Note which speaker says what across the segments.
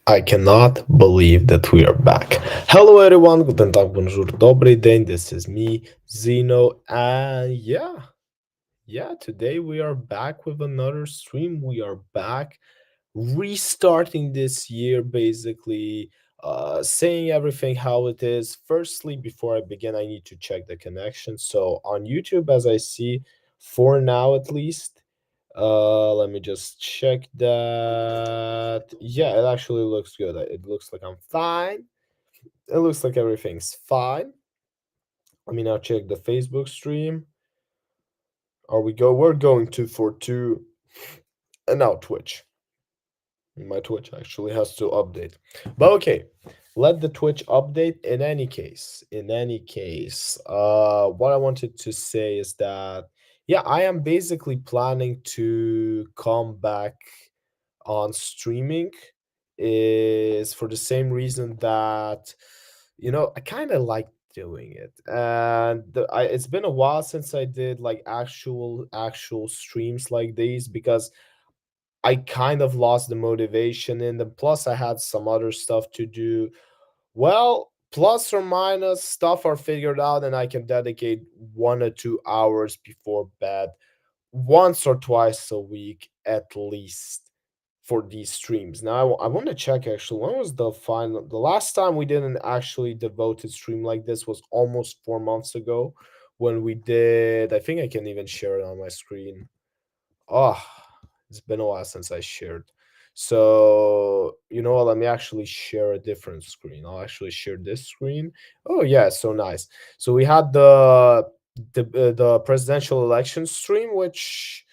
Speaker 1: I cannot believe that we are back. Hello, everyone. Guten Tag, bonjour, dobry den. This is me, Zeno, and yeah. Today we are back with another stream. We are back, restarting this year, basically, saying everything how it is. Firstly, before I begin, I need to check the connection. So on YouTube, as I see, for now at least. Let me just check that. Yeah, it actually looks good. It looks like I'm fine. It looks like everything's fine. Let me now check the Facebook stream. We're going to for two, and now Twitch. My Twitch actually has to update. But okay, let the Twitch update in any case. What I wanted to say is that yeah, I am basically planning to come back on streaming is for the same reason that I kind of like doing it, and it's been a while since I did like actual streams like these because I kind of lost the motivation in them. Plus, I had some other stuff to do. Well, plus or minus stuff are figured out, and I can dedicate 1 or 2 hours before bed once or twice a week at least for these streams. Now, I want to check actually when was the last time we did an actually devoted stream like this was almost 4 months ago when we did. I think I can even share it on my screen. Oh, it's been a while since I shared. So, you know what? Let me actually share a different screen. I'll actually share this screen. Oh, yeah, so nice. So we had the presidential election stream, which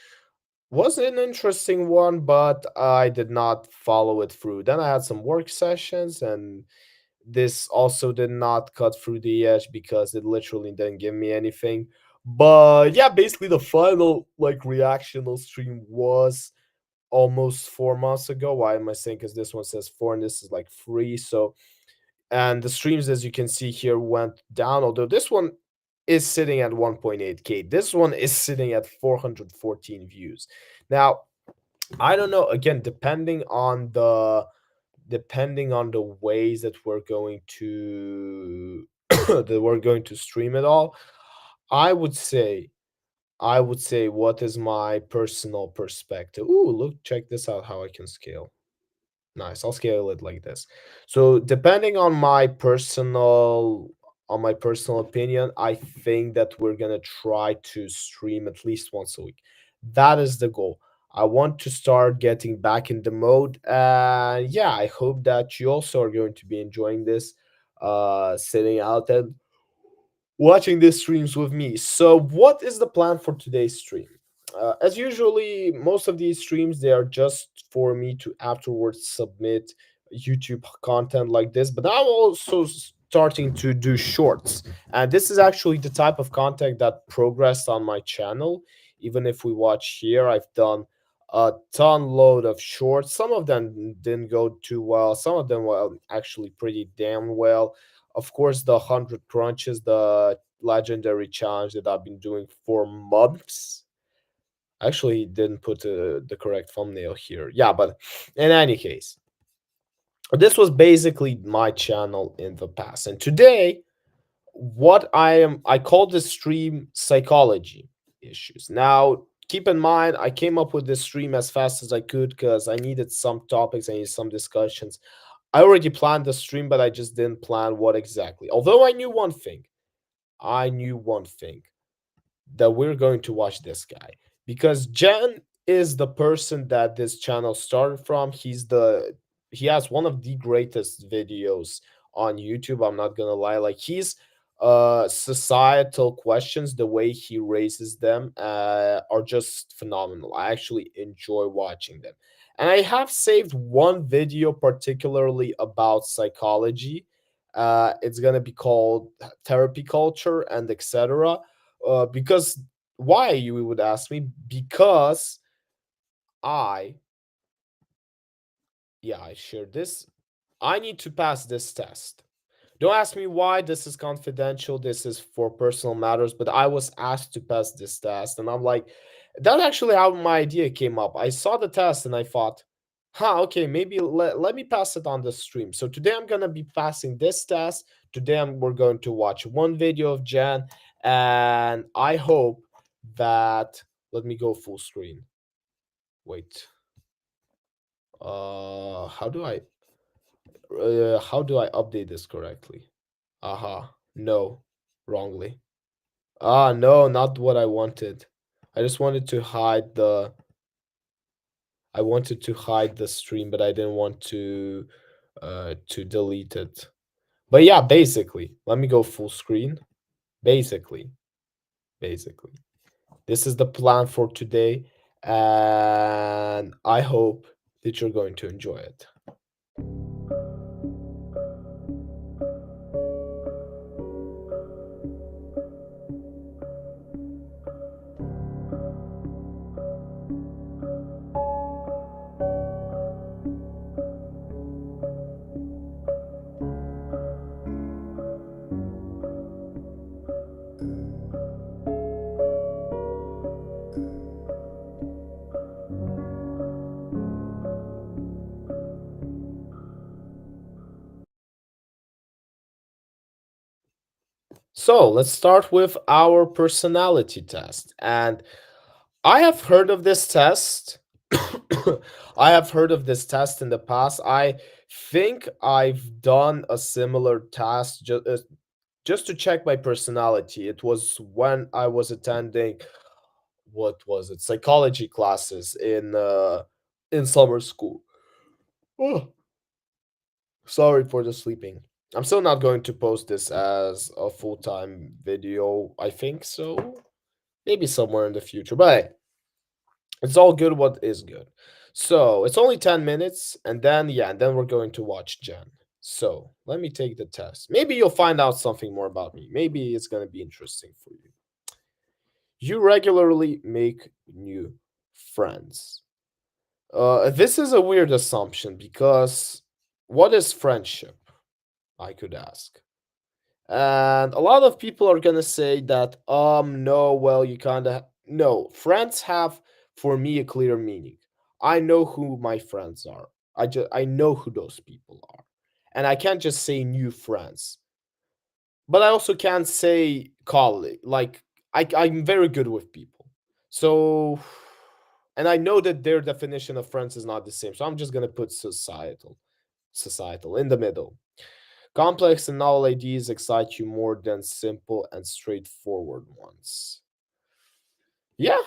Speaker 1: was an interesting one, but I did not follow it through. Then I had some work sessions, and this also did not cut through the edge because it literally didn't give me anything. But yeah, basically the final like reactional stream was almost 4 months ago. Why am I saying? Because this one says four and this is like three. So and the streams, as you can see here, went down. Although this one is sitting at 1.8K. This one is sitting at 414 views. Now, I don't know. Again, depending on the ways that we're going to that we're going to stream it all, I would say what is my personal perspective. Ooh, look, check this out how I can scale. Nice. I'll scale it like this. So depending on my personal opinion, I think that we're gonna try to stream at least once a week. That is the goal. I want to start getting back in the mode. And yeah, I hope that you also are going to be enjoying this, sitting out and watching these streams with me. So, what is the plan for today's stream? As usually, most of these streams they are just for me to afterwards submit YouTube content like this. But I'm also starting to do shorts, and this is actually the type of content that progressed on my channel. Even if we watch here, I've done a ton load of shorts. Some of them didn't go too well. Some of them were actually pretty damn well. Of course, the 100 crunches, the legendary challenge that I've been doing for months. I actually didn't put the correct thumbnail here. Yeah, but in any case, this was basically my channel in the past. And today, I call this stream psychology issues. Now, keep in mind, I came up with this stream as fast as I could because I needed some topics, I needed some discussions. I already planned the stream, but I just didn't plan what exactly. Although I knew one thing that we're going to watch this guy because Jen is the person that this channel started from. He has one of the greatest videos on YouTube. I'm not gonna lie, like he's societal questions, the way he raises them are just phenomenal. I actually enjoy watching them. And I have saved one video particularly about psychology. It's gonna be called therapy culture and etc. Because why, you would ask me? Because I, yeah, I shared this. I need to pass this test. Don't ask me why. This is confidential. This is for personal matters. But I was asked to pass this test, and I'm like, that's actually how my idea came up. I saw the test and I thought, Huh, okay, maybe let me pass it on the stream. So today I'm gonna be passing this test. Today we're going to watch one video of Jan, and I hope that let me go full screen. Wait. How do I update this correctly? Aha. No. Wrongly. Ah, no, not what I wanted. I just wanted to hide the I wanted to hide the stream, but I didn't want to delete it. But yeah, basically, let me go full screen. Basically, basically. This is the plan for today, and I hope that you're going to enjoy it. So let's start with our personality test. And I have heard of this test. I have heard of this test in the past. I think I've done a similar task just to check my personality. It was when I was attending, what was it, psychology classes in summer school. Oh, sorry for the sleeping. I'm still not going to post this as a full-time video. I think so. Maybe somewhere in the future. But hey, it's all good what is good. So it's only 10 minutes, and then yeah, and then we're going to watch Jen. So let me take the test. Maybe you'll find out something more about me. Maybe it's gonna be interesting for you. You regularly make new friends. This is a weird assumption because what is friendship? I could ask. And a lot of people are gonna say that, no, well, you kinda no. Friends have for me a clear meaning. I know who my friends are. I know who those people are. And I can't just say new friends. But I also can't say colleague. Like I'm very good with people. So and I know that their definition of friends is not the same. So I'm just gonna put societal in the middle. Complex and novel ideas excite you more than simple and straightforward ones. Yeah,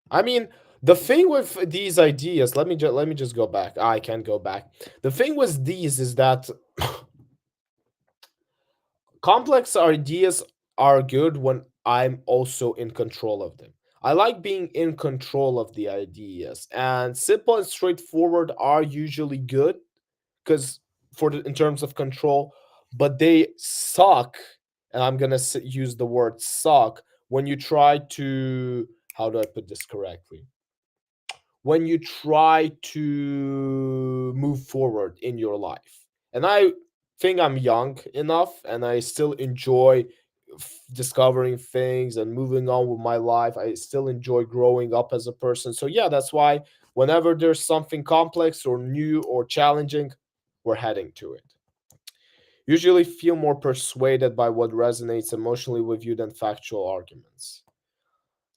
Speaker 1: I mean, the thing with these ideas, let me just go back. I can't go back. The thing with these is that complex ideas are good when I'm also in control of them. I like being in control of the ideas, and simple and straightforward are usually good because in terms of control, but they suck, and I'm gonna use the word suck when you try to, how do I put this correctly, when you try to move forward in your life. And I think I'm young enough and I still enjoy discovering things and moving on with my life. I still enjoy growing up as a person. So, yeah, that's why whenever there's something complex or new or challenging, we're heading to it. Usually feel more persuaded by what resonates emotionally with you than factual arguments.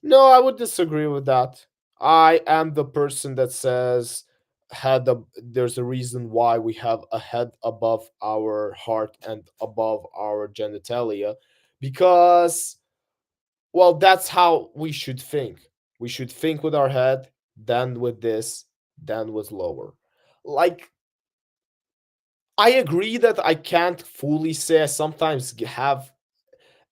Speaker 1: No, I would disagree with that. I am the person that says there's a reason why we have a head above our heart and above our genitalia because, well, that's how we should think. We should think with our head, then with this, then with lower. Like, I agree that I can't fully say I sometimes have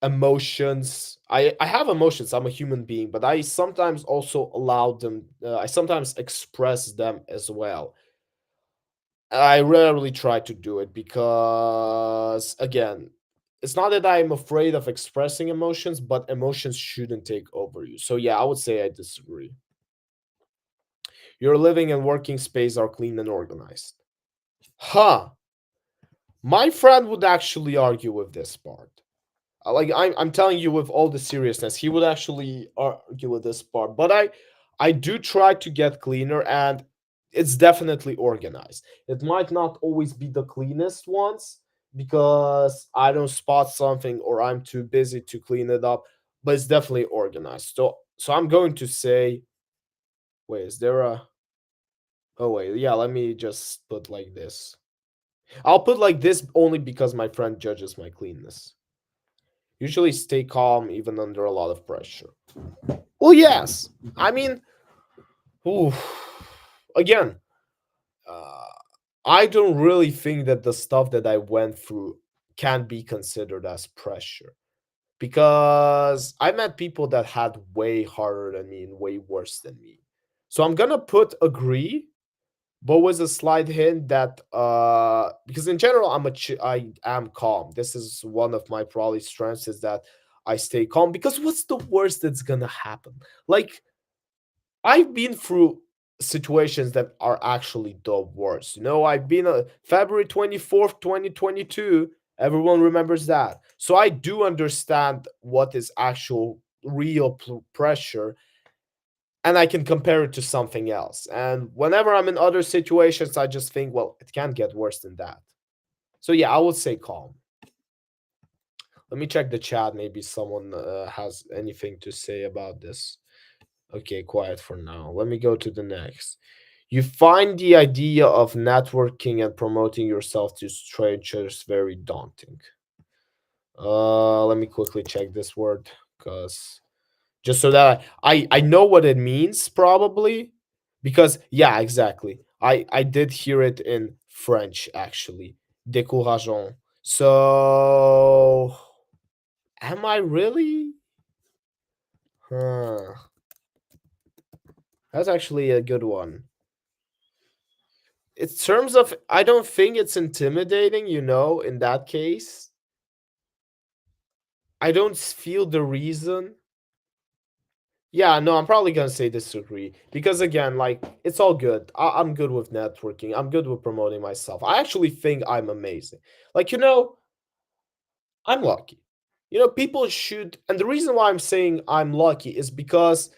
Speaker 1: emotions. I have emotions. I'm a human being, but I sometimes also allow them. I sometimes express them as well. I rarely try to do it because, again, it's not that I'm afraid of expressing emotions, but emotions shouldn't take over you. So yeah, I would say I disagree. Your living and working space are clean and organized. Huh. My friend would actually argue with this part. Like I'm telling you with all the seriousness, he would actually argue with this part. But I do try to get cleaner, and it's definitely organized. It might not always be the cleanest ones because I don't spot something or I'm too busy to clean it up, but it's definitely organized. So I'm going to say, wait, is there a oh wait, yeah, let me just put like this. I'll put like this only because my friend judges my cleanness. Usually stay calm even under a lot of pressure. Well, yes. I mean, ooh, again, uh, I don't really think that the stuff that I went through can be considered as pressure because I met people that had way harder than me and way worse than me. So I'm gonna put agree, but with a slight hint that because in general I am calm. This is one of my probably strengths is that I stay calm because what's the worst that's gonna happen? Like I've been through situations that are actually the worst. You know, I've been February 24th, 2022. Everyone remembers that. So I do understand what is actual real pressure and I can compare it to something else. And whenever I'm in other situations, I just think, well, it can't get worse than that. So yeah, I would say calm. Let me check the chat. Maybe someone has anything to say about this. Okay, quiet for now. Let me go to the next. You find the idea of networking and promoting yourself to strangers very daunting. Let me quickly check this word because just so that I know what it means probably because yeah, exactly. I did hear it in French actually. Décourageant. So am I really? Huh. That's actually a good one. In terms of, I don't think it's intimidating, in that case. I don't feel the reason. Yeah, no, I'm probably gonna say disagree because again, like it's all good. I'm good with networking. I'm good with promoting myself. I actually think I'm amazing. Like I'm lucky. People should, and the reason why I'm saying I'm lucky is because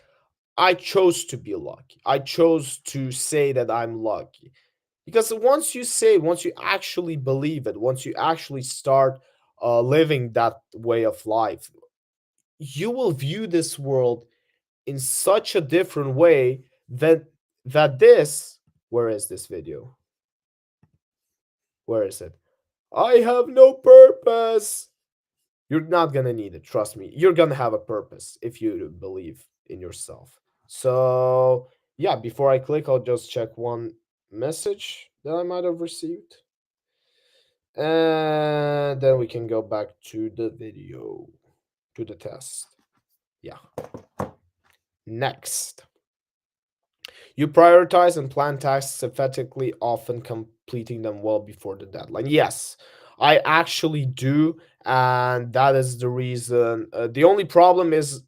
Speaker 1: I chose to be lucky. I chose to say that I'm lucky because once you actually believe it, once you actually start living that way of life, you will view this world in such a different way that this where is this video, where is it, I have no purpose. You're not gonna need it, trust me. You're gonna have a purpose if you believe in yourself. So yeah, before I click, I'll just check one message that I might have received, and then we can go back to the video, to the test. Yeah. Next, you prioritize and plan tasks effectively, often completing them well before the deadline. Yes, I actually do. And that is the reason. The only problem is,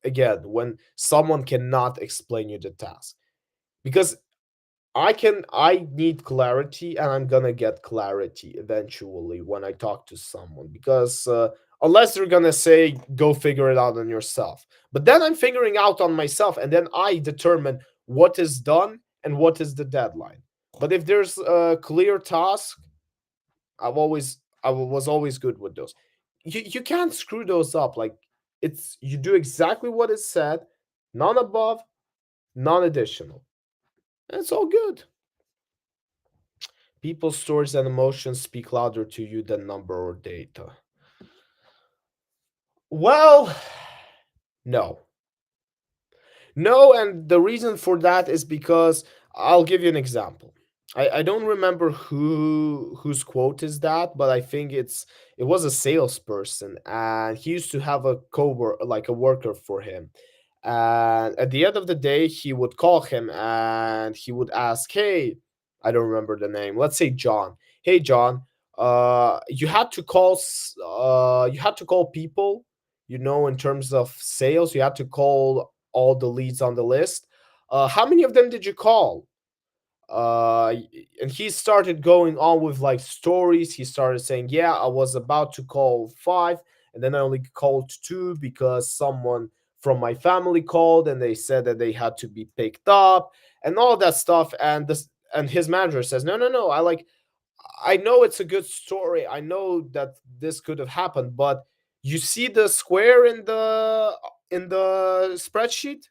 Speaker 1: again, when someone cannot explain you the task. Because I need clarity and I'm gonna get clarity eventually when I talk to someone because unless they're gonna say go figure it out on yourself. But then I'm figuring out on myself and then I determine what is done and what is the deadline. But if there's a clear task, I was always good with those. You can't screw those up. Like it's you do exactly what is said, none above, none additional. And it's all good. People's stories and emotions speak louder to you than number or data. Well, no. No, and the reason for that is because I'll give you an example. I don't remember whose quote is that, but I think it was a salesperson and he used to have a coworker like a worker for him. And at the end of the day, he would call him and he would ask, "Hey, I don't remember the name. Let's say John. Hey John, you had to call people, in terms of sales, you had to call all the leads on the list. How many of them did you call?" uh and he started going on with like stories. He started saying, "Yeah, I was about to call five, and then I only called two because someone from my family called and they said that they had to be picked up and all that stuff." And and his manager says, no, no, no, I know it's a good story. I know that this could have happened, but you see the square in the spreadsheet?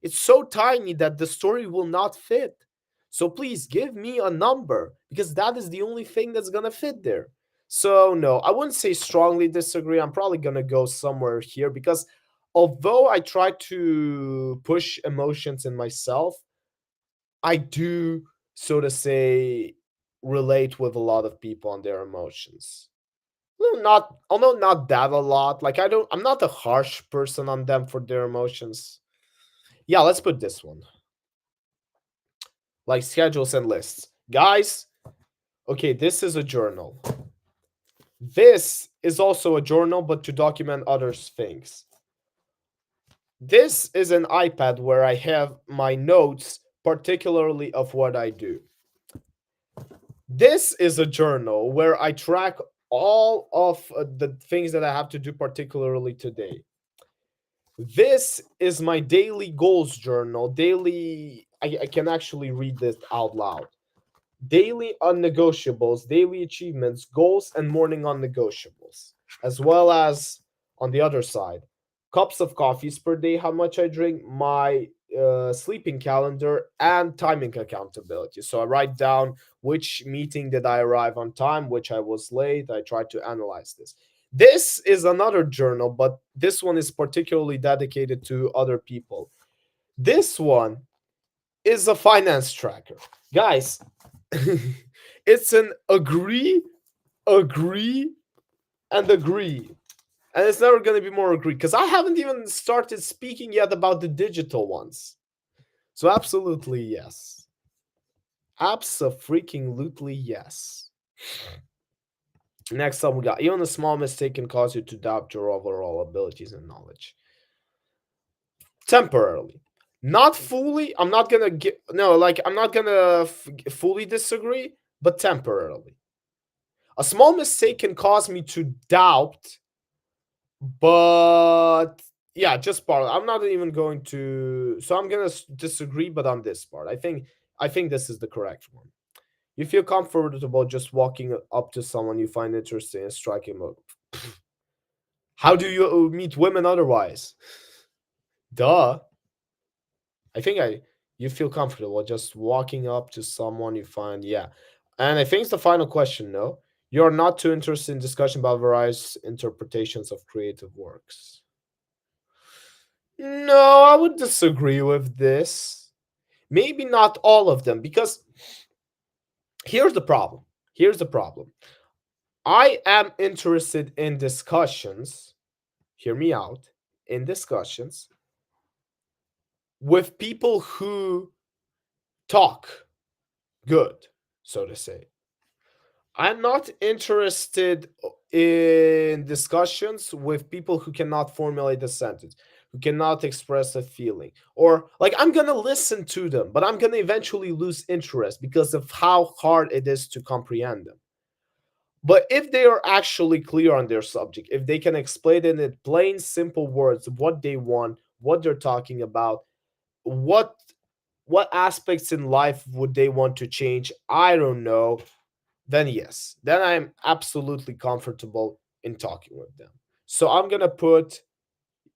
Speaker 1: It's so tiny that the story will not fit. So please give me a number because that is the only thing that's going to fit there. So no, I wouldn't say strongly disagree. I'm probably going to go somewhere here because although I try to push emotions in myself, I do, so to say, relate with a lot of people on their emotions. No, not, although not that a lot. Like I'm not a harsh person on them for their emotions. Yeah, let's put this one. Like schedules and lists. Guys, okay, this is a journal. This is also a journal, but to document other things. This is an iPad where I have my notes, particularly of what I do. This is a journal where I track all of the things that I have to do, particularly today. This is my daily goals journal. I can actually read this out loud. Daily unnegotiables, daily achievements, goals, and morning unnegotiables, as well as on the other side, cups of coffees per day, how much I drink, my sleeping calendar, and timing accountability. So I write down which meeting did I arrive on time, which I was late. I try to analyze this. This is another journal, but this one is particularly dedicated to other people. This one is a finance tracker. Guys, it's an agree, agree, and agree. And it's never going to be more agree because I haven't even started speaking yet about the digital ones. So, absolutely yes. Abso-freaking-lutely yes. Next up, we got even a small mistake can cause you to doubt your overall abilities and knowledge. Temporarily. Not fully. I'm not gonna get no, like I'm not gonna fully disagree, but temporarily. A small mistake can cause me to doubt, but yeah, just part. I'm not even going to. So I'm gonna disagree, but on this part, I think this is the correct one. You feel comfortable just walking up to someone you find interesting and striking them. How do you meet women otherwise? Duh. I think I you feel comfortable just walking up to someone you find, yeah. And I think it's the final question, no? You're not too interested in discussion about various interpretations of creative works. No, I would disagree with this. Maybe not all of them, because here's the problem. Here's the problem. I am interested in discussions, hear me out, in discussions with people who talk good, so to say. I'm not interested in discussions with people who cannot formulate a sentence, who cannot express a feeling. Or, like, I'm going to listen to them, but I'm going to eventually lose interest because of how hard it is to comprehend them. But if they are actually clear on their subject, if they can explain it in plain, simple words, what they want, what they're talking about, what what aspects in life would they want to change, I don't know, then yes, then I'm absolutely comfortable in talking with them. So I'm gonna put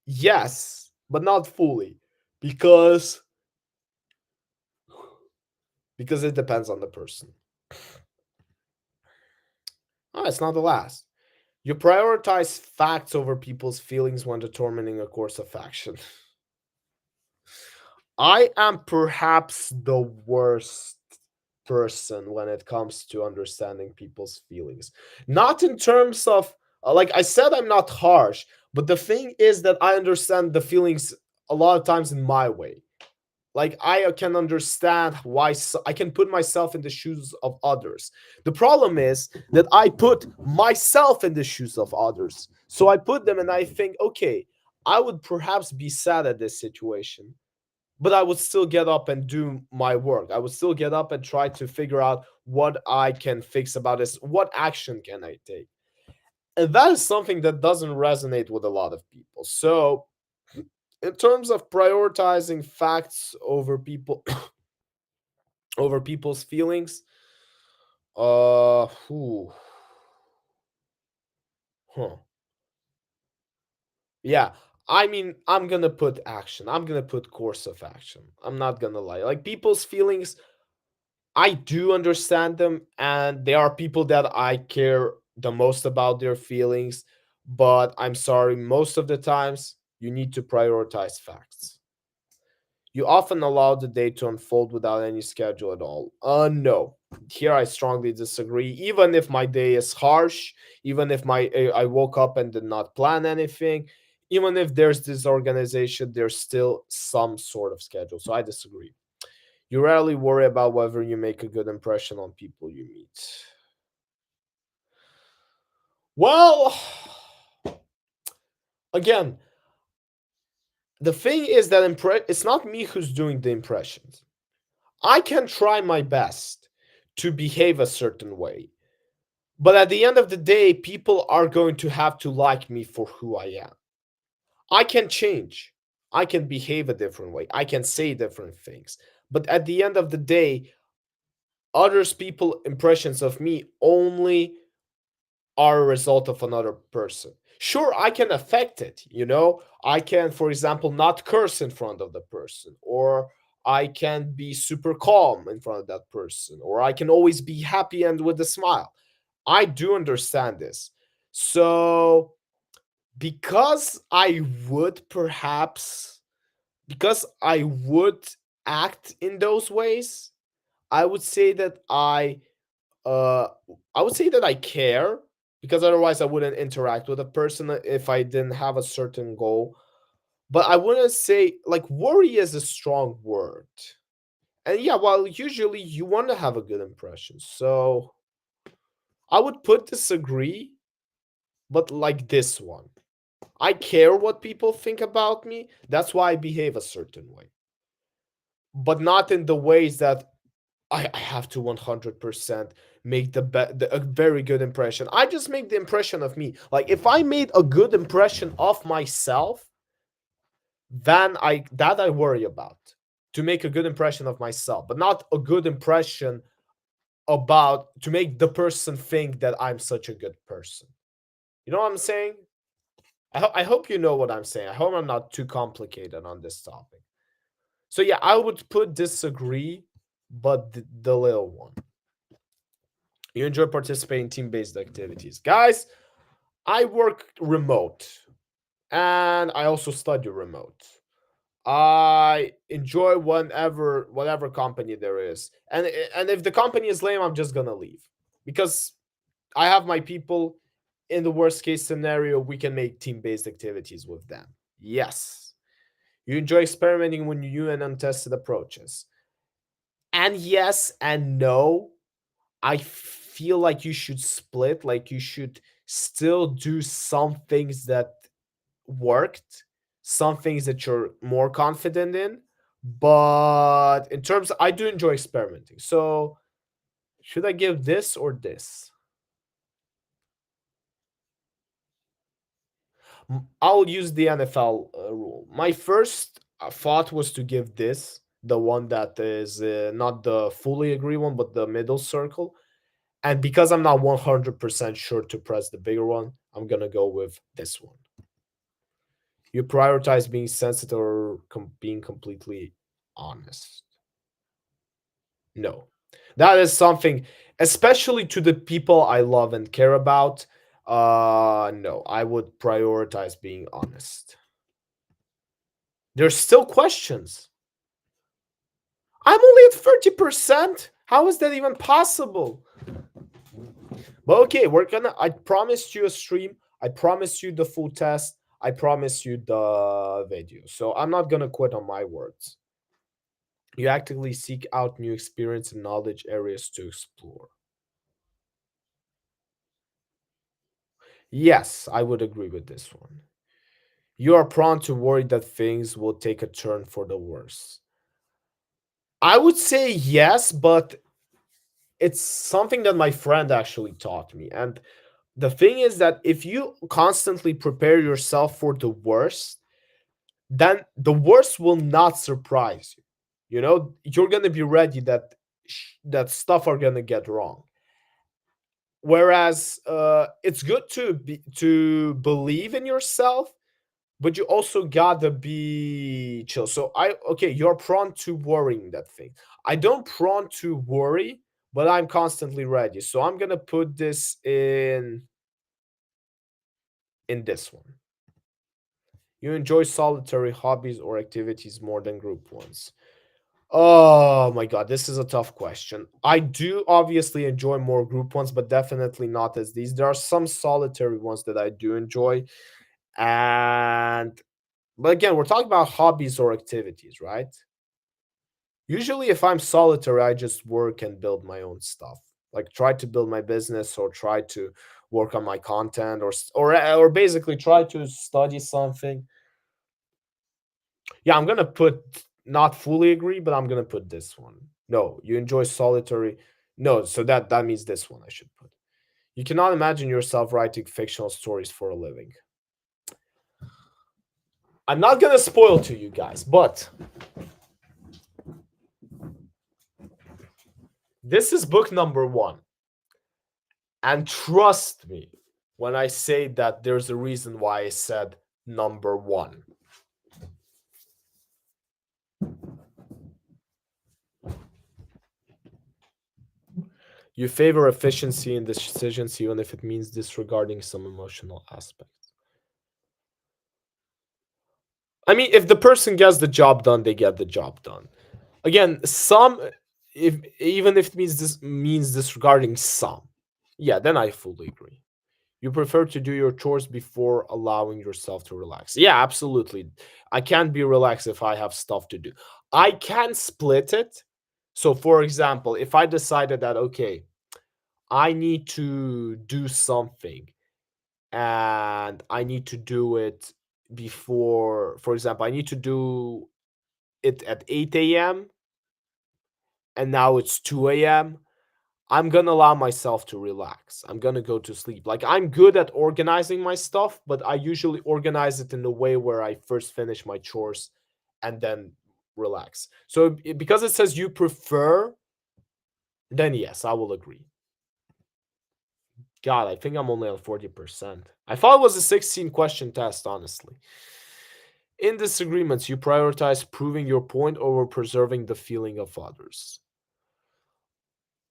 Speaker 1: yes, but not fully, because because it depends on the person. Oh, it's not the last. You prioritize facts over people's feelings when determining a course of action. I am perhaps the worst person when it comes to understanding people's feelings. Not in terms of, like I said, I'm not harsh, but the thing is that I understand the feelings a lot of times in my way. Like I can understand why I can put myself in the shoes of others. The problem is that I put myself in the shoes of others. So I put them and I think, okay, I would perhaps be sad at this situation, but I would still get up and do my work. I would still get up and try to figure out what I can fix about this. What action can I take? And that is something that doesn't resonate with a lot of people. So, in terms of prioritizing facts over people over people's feelings. Whew, huh. Yeah, I mean, I'm gonna put action. I'm gonna put course of action. I'm not gonna lie. Like people's feelings, I do understand them, and there are people that I care the most about their feelings. But I'm sorry, most of the times you need to prioritize facts. You often allow the day to unfold without any schedule at all. No. Here I strongly disagree. Even if my day is harsh, even if I woke up and did not plan anything, even if there's disorganization, there's still some sort of schedule. So I disagree. You rarely worry about whether you make a good impression on people you meet. Well, again, the thing is that it's not me who's doing the impressions. I can try my best to behave a certain way. But at the end of the day, people are going to have to like me for who I am. I can change. I can behave a different way. I can say different things. But at the end of the day, others people impressions of me only are a result of another person. Sure, I can affect it, you know? I can, for example, not curse in front of the person, or I can be super calm in front of that person, or I can always be happy and with a smile. I do understand this. So, because I would perhaps, because I would act in those ways, I would say that uh I would say that I care, because otherwise I wouldn't interact with a person if I didn't have a certain goal. But I wouldn't say, like, worry is a strong word. And yeah, well, usually you want to have a good impression. So I would put disagree, but like this one. I care what people think about me. That's why I behave a certain way. But not in the ways that I have to 100% make a very good impression. I just make the impression of me. Like if I made a good impression of myself, then I worry about, to make a good impression of myself, but not a good impression about to make the person think that I'm such a good person. You know what I'm saying? I hope you know what I'm saying. I hope I'm not too complicated on this topic. So yeah, I would put disagree, but the little one. You enjoy participating in team-based activities. Guys, I work remote and I also study remote. I enjoy whatever company there is. And if the company is lame, I'm just gonna leave. Because I have my people. In the worst case scenario, we can make team-based activities with them. Yes. You enjoy experimenting when you new and untested approaches. And yes and no. I feel like you should split, like you should still do some things that worked, some things that you're more confident in. But in terms, I do enjoy experimenting. So should I give this or this? I'll use the NFL rule. My first thought was to give this, the one that is not the fully agree one, but the middle circle. And because I'm not 100% sure to press the bigger one, I'm going to go with this one. You prioritize being sensitive or being completely honest. No. That is something, especially to the people I love and care about. No, I would prioritize being honest. There's still questions. I'm only at 30%. How is that even possible? But okay, we're gonna. I promised you a stream. I promised you the full test. I promised you the video. So I'm not gonna quit on my words. You actively seek out new experience and knowledge areas to explore. Yes, I would agree with this one. You are prone to worry that things will take a turn for the worse. I would say yes, but it's something that my friend actually taught me. And the thing is that if you constantly prepare yourself for the worst, then the worst will not surprise you. You know, you're going to be ready that that stuff are gonna get wrong. Whereas it's good to believe in yourself, but you also gotta be chill. So I okay, you're prone to worrying that thing. I don't prone to worry, but I'm constantly ready. So I'm gonna put this in this one. You enjoy solitary hobbies or activities more than group ones. Oh my god, this is a tough question. I do obviously enjoy more group ones, but definitely not as these. There are some solitary ones that I do enjoy. And but again, we're talking about hobbies or activities, right? Usually if I'm solitary, I just work and build my own stuff. Like try to build my business or try to work on my content or basically try to study something. Yeah, I'm gonna put not fully agree, but I'm gonna put this one. No, you enjoy solitary. No, so that means this one I should put. You cannot imagine yourself writing fictional stories for a living. I'm not gonna spoil to you guys, but this is book number one. And trust me when I say that there's a reason why I said number one. You favor efficiency in decisions, even if it means disregarding some emotional aspects. I mean, if the person gets the job done, they get the job done. Again, some if even if it means disregarding some, yeah, then I fully agree. You prefer to do your chores before allowing yourself to relax. Yeah, absolutely. I can't be relaxed if I have stuff to do. I can split it. So, for example, if I decided that, okay, I need to do something and I need to do it before, for example, I need to do it at 8 a.m. and now it's 2 a.m. I'm gonna allow myself to relax. I'm gonna go to sleep. Like I'm good at organizing my stuff, but I usually organize it in a way where I first finish my chores and then relax. So because it says you prefer, then yes, I will agree. God, I think I'm only on 40%. I thought it was a 16 question test, honestly. In disagreements, you prioritize proving your point over preserving the feeling of others.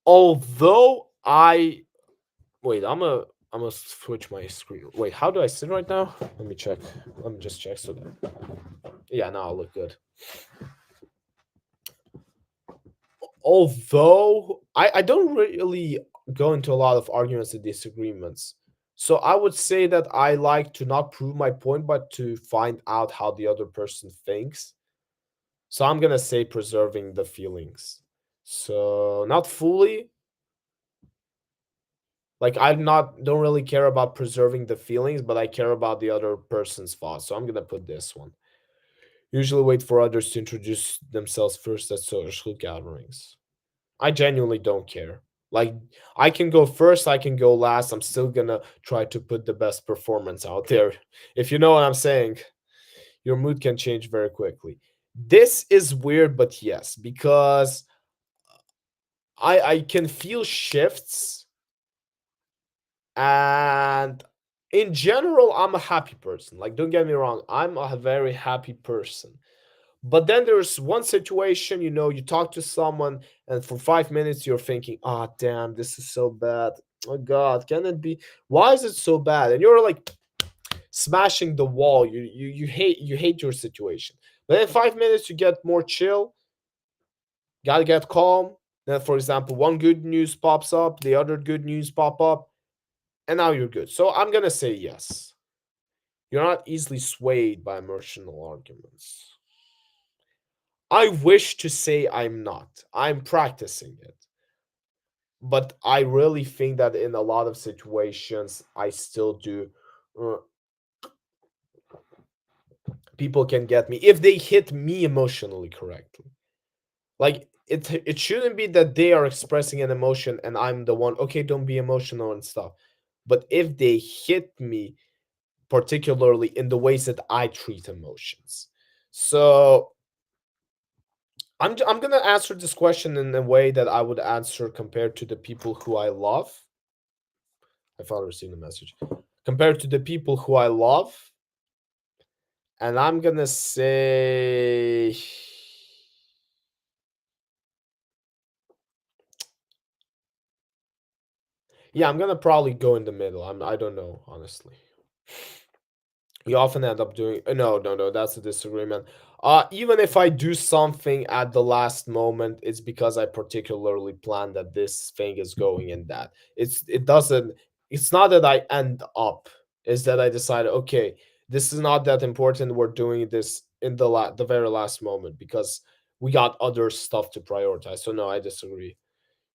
Speaker 1: Although I wait, I'm gonna switch my screen. Wait, how do I sit right now? Let me check. Let me just check so that yeah, now I look good. Although I don't really go into a lot of arguments and disagreements. So I would say that I like to not prove my point, but to find out how the other person thinks. So I'm gonna say preserving the feelings. So not fully, like I'm not don't really care about preserving the feelings, but I care about the other person's thoughts. So I'm gonna put this one. Usually wait for others to introduce themselves first at social gatherings. I genuinely don't care. Like I can go first, I can go last. I'm still gonna try to put the best performance out there. If you know what I'm saying, your mood can change very quickly. This is weird, but yes, because I can feel shifts and in general I'm a happy person. Like don't get me wrong, I'm a very happy person. But then there's one situation, you talk to someone and for 5 minutes you're thinking, oh, damn, this is so bad. Oh, God, can it be? Why is it so bad? And you're like smashing the wall. You hate your situation. But in 5 minutes, you get more chill, gotta get calm. Then, for example, one good news pops up, the other good news pop up, and now you're good. So I'm gonna say yes. You're not easily swayed by emotional arguments. I wish to say I'm not. I'm practicing it. But I really think that in a lot of situations, I still do. uh, People can get me if they hit me emotionally correctly. Like it shouldn't be that they are expressing an emotion and I'm the one, okay, don't be emotional and stuff. But if they hit me, particularly in the ways that I treat emotions. So I'm gonna answer this question in a way that I would answer compared to the people who I love. I finally received a message. Compared to the people who I love, and I'm gonna say, yeah, I'm gonna probably go in the middle. I don't know honestly. We often end up doing no, that's a disagreement. Even if I do something at the last moment, it's because I particularly plan that this thing is going in that. It doesn't it's not that I end up, it's that I decide, okay, this is not that important. We're doing this in the very last moment because we got other stuff to prioritize. So no, I disagree.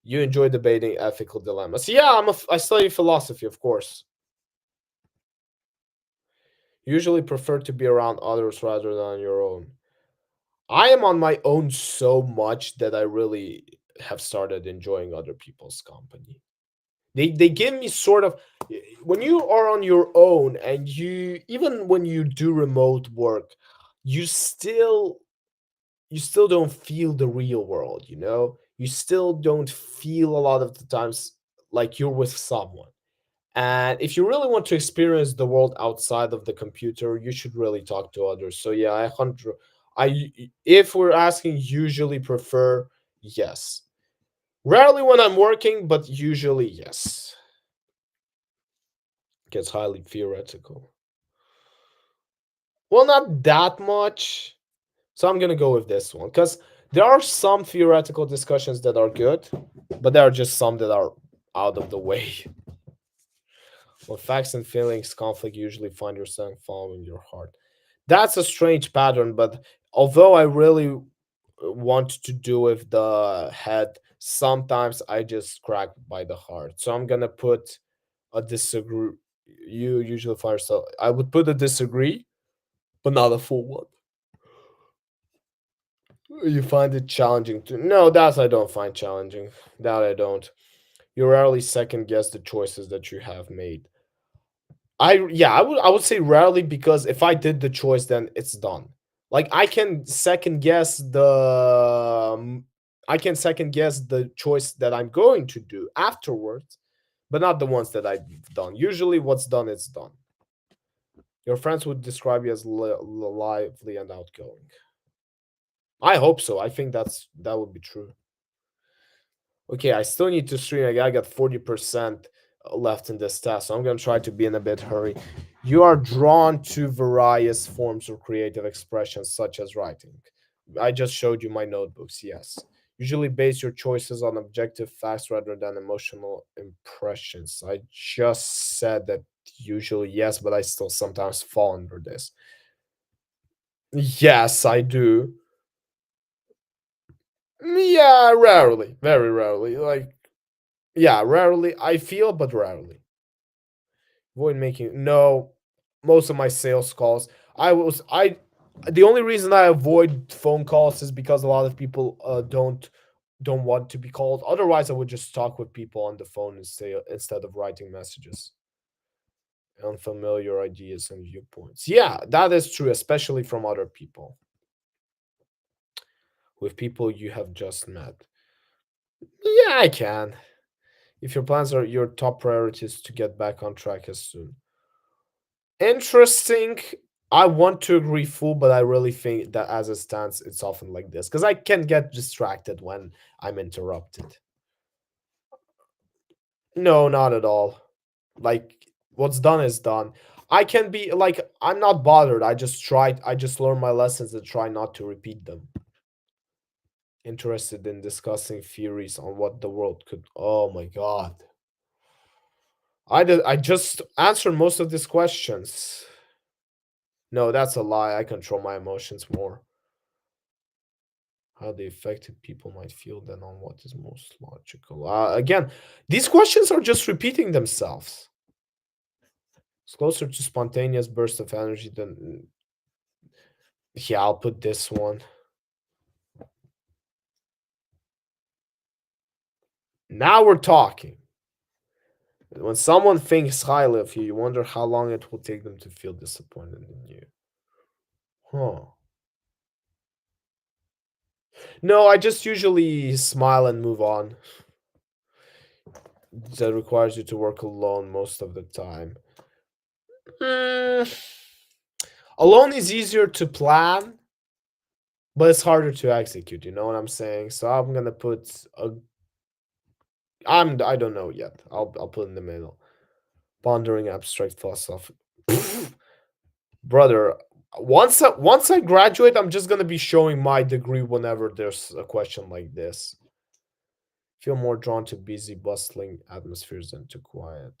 Speaker 1: You enjoy debating ethical dilemmas. Yeah, I study philosophy, of course. Usually prefer to be around others rather than on your own. I am on my own so much that I really have started enjoying other people's company. They give me sort of, when you are on your own, and you, even when you do remote work, you still you still don't feel the real world, you know? You still don't feel a lot of the times like you're with someone. And if you really want to experience the world outside of the computer, you should really talk to others. So yeah, I if we're asking, usually prefer yes. Rarely when I'm working, but usually yes. Gets highly theoretical. Well, not that much. So I'm gonna go with this one because there are some theoretical discussions that are good, but there are just some that are out of the way. When facts and feelings conflict, usually find yourself following your heart. That's a strange pattern, but although I really want to do with the head, sometimes I just crack by the heart. So I'm gonna put a disagree. You usually find yourself. I would put a disagree, but not a full one. You find it challenging to? No, that I don't find challenging. That I don't. You rarely second guess the choices that you have made. I would say rarely, because if I did the choice, then it's done. Like I can second guess the choice that I'm going to do afterwards, but not the ones that I've done. Usually what's done is done. Your friends would describe you as lively and outgoing. I hope so. I think that would be true. Okay, I still need to stream. I got 40% left in this task, so I'm gonna try to be in a bit hurry. You are drawn to various forms of creative expression, such as writing. I just showed you my notebooks. Yes. Usually base your choices on objective facts rather than emotional impressions. I just said that usually yes, but I still sometimes fall under this. Yes, I do. Yeah, rarely, very rarely. Like, yeah, rarely. I feel, but rarely. Avoid making no. Most of my sales calls, I. The only reason I avoid phone calls is because a lot of people don't want to be called. Otherwise, I would just talk with people on the phone instead of writing messages. Unfamiliar ideas and viewpoints. Yeah, that is true, especially from other people, with people you have just met. Yeah, I can. If your plans are your top priorities to get back on track as soon. Interesting. I want to agree full, but I really think that as it stands, it's often like this because I can get distracted when I'm interrupted. No, not at all. Like, what's done is done. I can be like, I'm not bothered. I just learn my lessons and try not to repeat them. Interested in discussing theories on what the world could. Oh my god. I just answered most of these questions. No, that's a lie. I control my emotions more. How the affected people might feel than on what is most logical. Again, these questions are just repeating themselves. It's closer to spontaneous burst of energy than. Yeah, I'll put this one. Now we're talking. When someone thinks highly of you, you wonder how long it will take them to feel disappointed in you. Huh. No, I just usually smile and move on. That requires you to work alone most of the time. Mm, alone is easier to plan, but it's harder to execute. You know what I'm saying? So I'm gonna put a. I don't know yet. I'll put in the middle. Pondering abstract philosophy. Brother, once I graduate, I'm just gonna be showing my degree whenever there's a question like this. Feel more drawn to busy, bustling atmospheres than to quiet.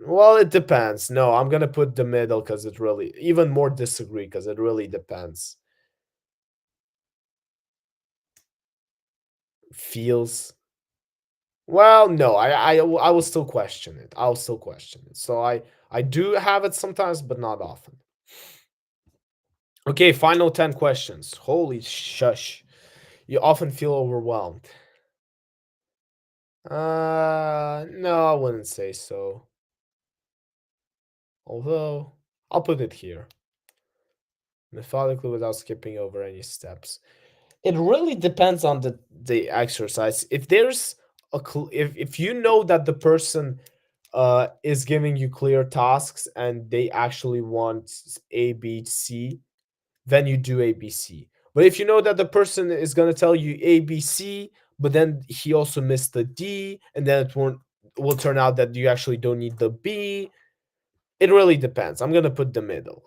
Speaker 1: Well, it depends. No, I'm gonna put the middle because it really even more disagree because it really depends. Feels well, no, I will still question it. I'll still question it. So I do have it sometimes, but not often. Okay, final 10 questions. Holy shush. You often feel overwhelmed. No, I wouldn't say so. Although, I'll put it here. Methodically without skipping over any steps. It really depends on the exercise. If there's if you know that the person is giving you clear tasks and they actually want A, B, C, then you do A, B, C. But if you know that the person is gonna tell you A, B, C, but then he also missed the D, and then it won't will turn out that you actually don't need the B. It really depends. I'm gonna put the middle.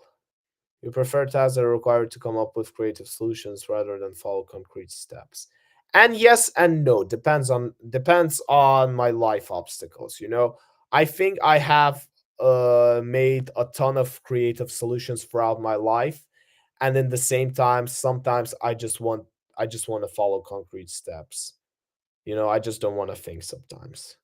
Speaker 1: You prefer tasks that are required to come up with creative solutions rather than follow concrete steps. And yes and no, depends on my life obstacles, you know. I think I have made a ton of creative solutions throughout my life, and in the same time sometimes I just want to follow concrete steps. You know, I just don't want to think sometimes.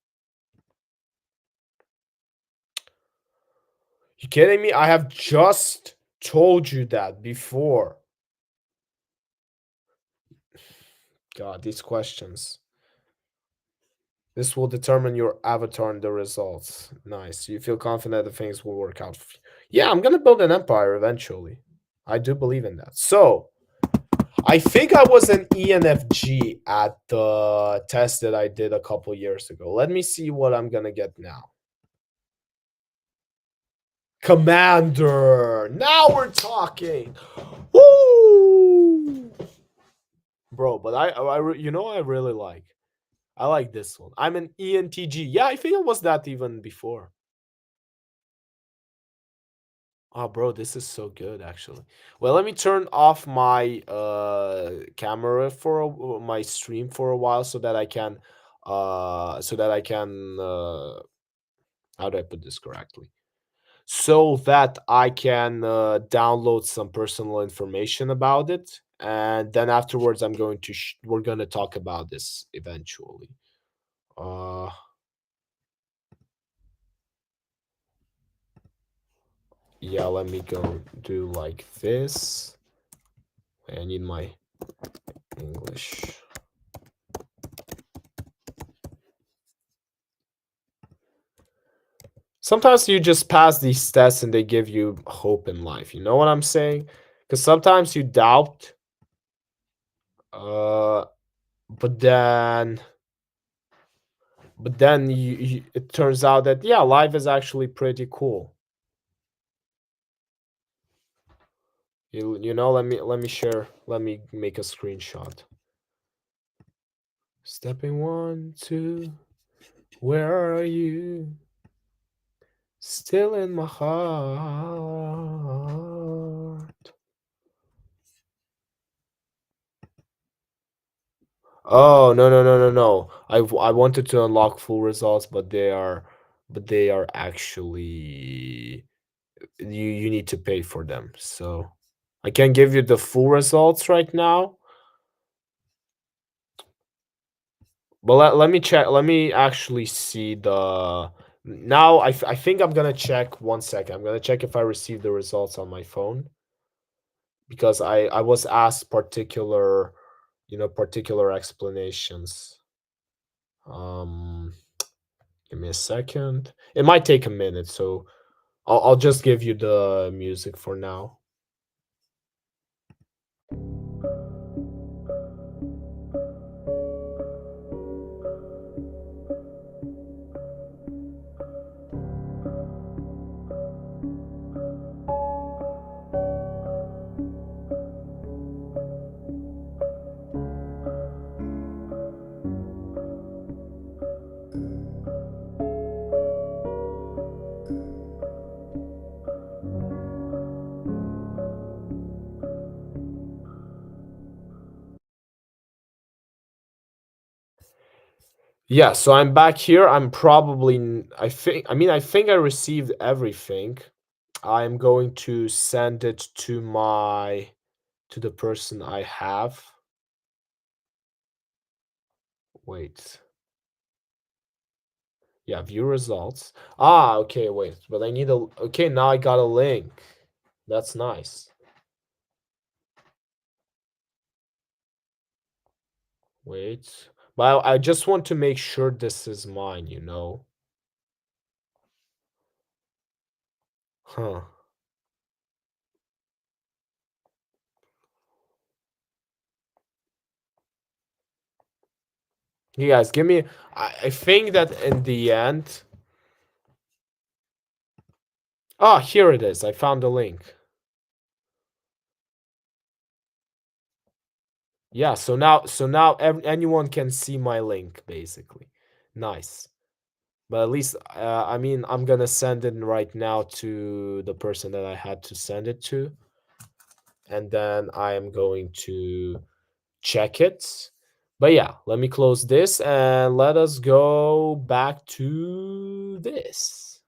Speaker 1: You kidding me? I have just told you that before. God, these questions. This will determine your avatar and the results. Nice. You feel confident that things will work out for you. Yeah, I'm gonna build an empire eventually. I do believe in that. So I think I was an ENFG at the test that I did a couple years ago. Let me see what I'm gonna get now. Commander. Now we're talking. Woo! Bro, but you know I really like. I like this one. I'm an ENTG. Yeah, I think it was that even before. Oh, bro, this is so good actually. Well, let me turn off my camera for my stream for a while so that I can how do I put this correctly? So that I can download some personal information about it, and then afterwards we're going to talk about this eventually. Uh yeah, let me go do like this. I need my English. Sometimes you just pass these tests and they give you hope in life. You know what I'm saying? Because sometimes you doubt, uh, but then, it turns out that yeah, life is actually pretty cool. You know, let me share. Let me make a screenshot. Stepping one, two. Where are you? Still in my heart. Oh, no, no, no, no, no. I wanted to unlock full results, but they are actually you need to pay for them. So I can give you the full results right now. But let me check. Let me actually see the now I think I'm gonna check 1 second. I'm gonna check if I received the results on my phone because I was asked particular, you know, particular explanations. Um Give me a second. It might take a minute, so I'll just give you the music for now. Yeah, so I'm back here. I'm probably I think I received everything. I'm going to send it to the person I have. Wait. Yeah, view results. Ah, okay, wait. But I need a okay, now I got a link. That's nice. Wait. But I just want to make sure this is mine, you know. Huh. You guys give me I think that in the end. Ah, here it is. I found the link. Yeah, so now anyone can see my link basically. Nice. But at least I mean I'm gonna send it right now to the person that I had to send it to, and then I am going to check it. But yeah, let me close this and let us go back to this.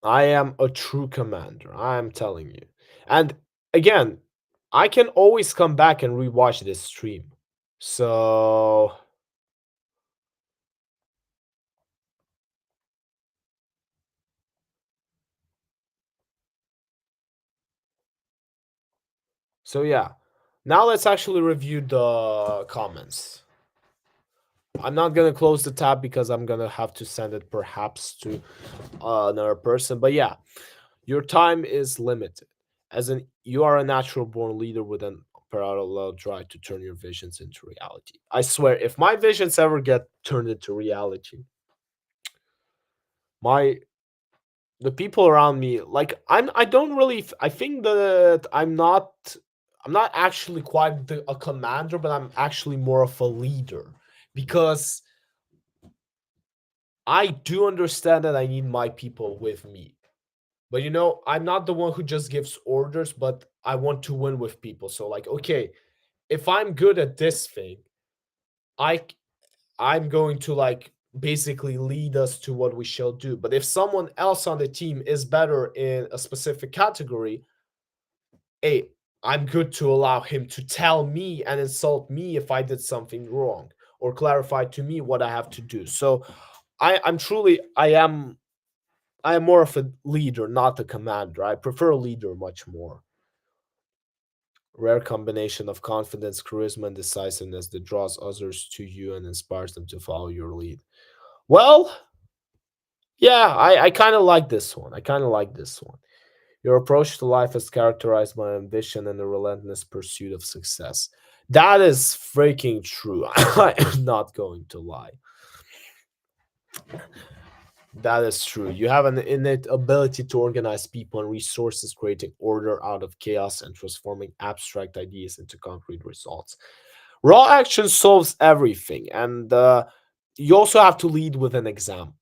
Speaker 1: I am a true commander. I am telling you. And again, I can always come back and rewatch this stream. So so yeah. Now let's actually review the comments. I'm not gonna close the tab because I'm gonna have to send it perhaps to another person. But yeah, your time is limited. As in, you are a natural born leader with an parallel drive to turn your visions into reality. I swear, if my visions ever get turned into reality, my the people around me, like I don't really I think that I'm not actually quite a commander, but I'm actually more of a leader because I do understand that I need my people with me. But I'm not the one who just gives orders, but I want to win with people. So like, okay, if I'm good at this thing, I c- I'm going to like basically lead us to what we shall do. But if someone else on the team is better in a specific category, hey, I'm good to allow him to tell me and insult me if I did something wrong or clarify to me what I have to do. So I am more of a leader, not a commander. I prefer a leader much more. Rare combination of confidence, charisma, and decisiveness that draws others to you and inspires them to follow your lead. Well, yeah, I kind of like this one. I kind of like this one. Your approach to life is characterized by ambition and a relentless pursuit of success. That is freaking true. I am not going to lie. That is true. You have an innate ability to organize people and resources, creating order out of chaos and transforming abstract ideas into concrete results. Raw action solves everything, and you also have to lead with an example.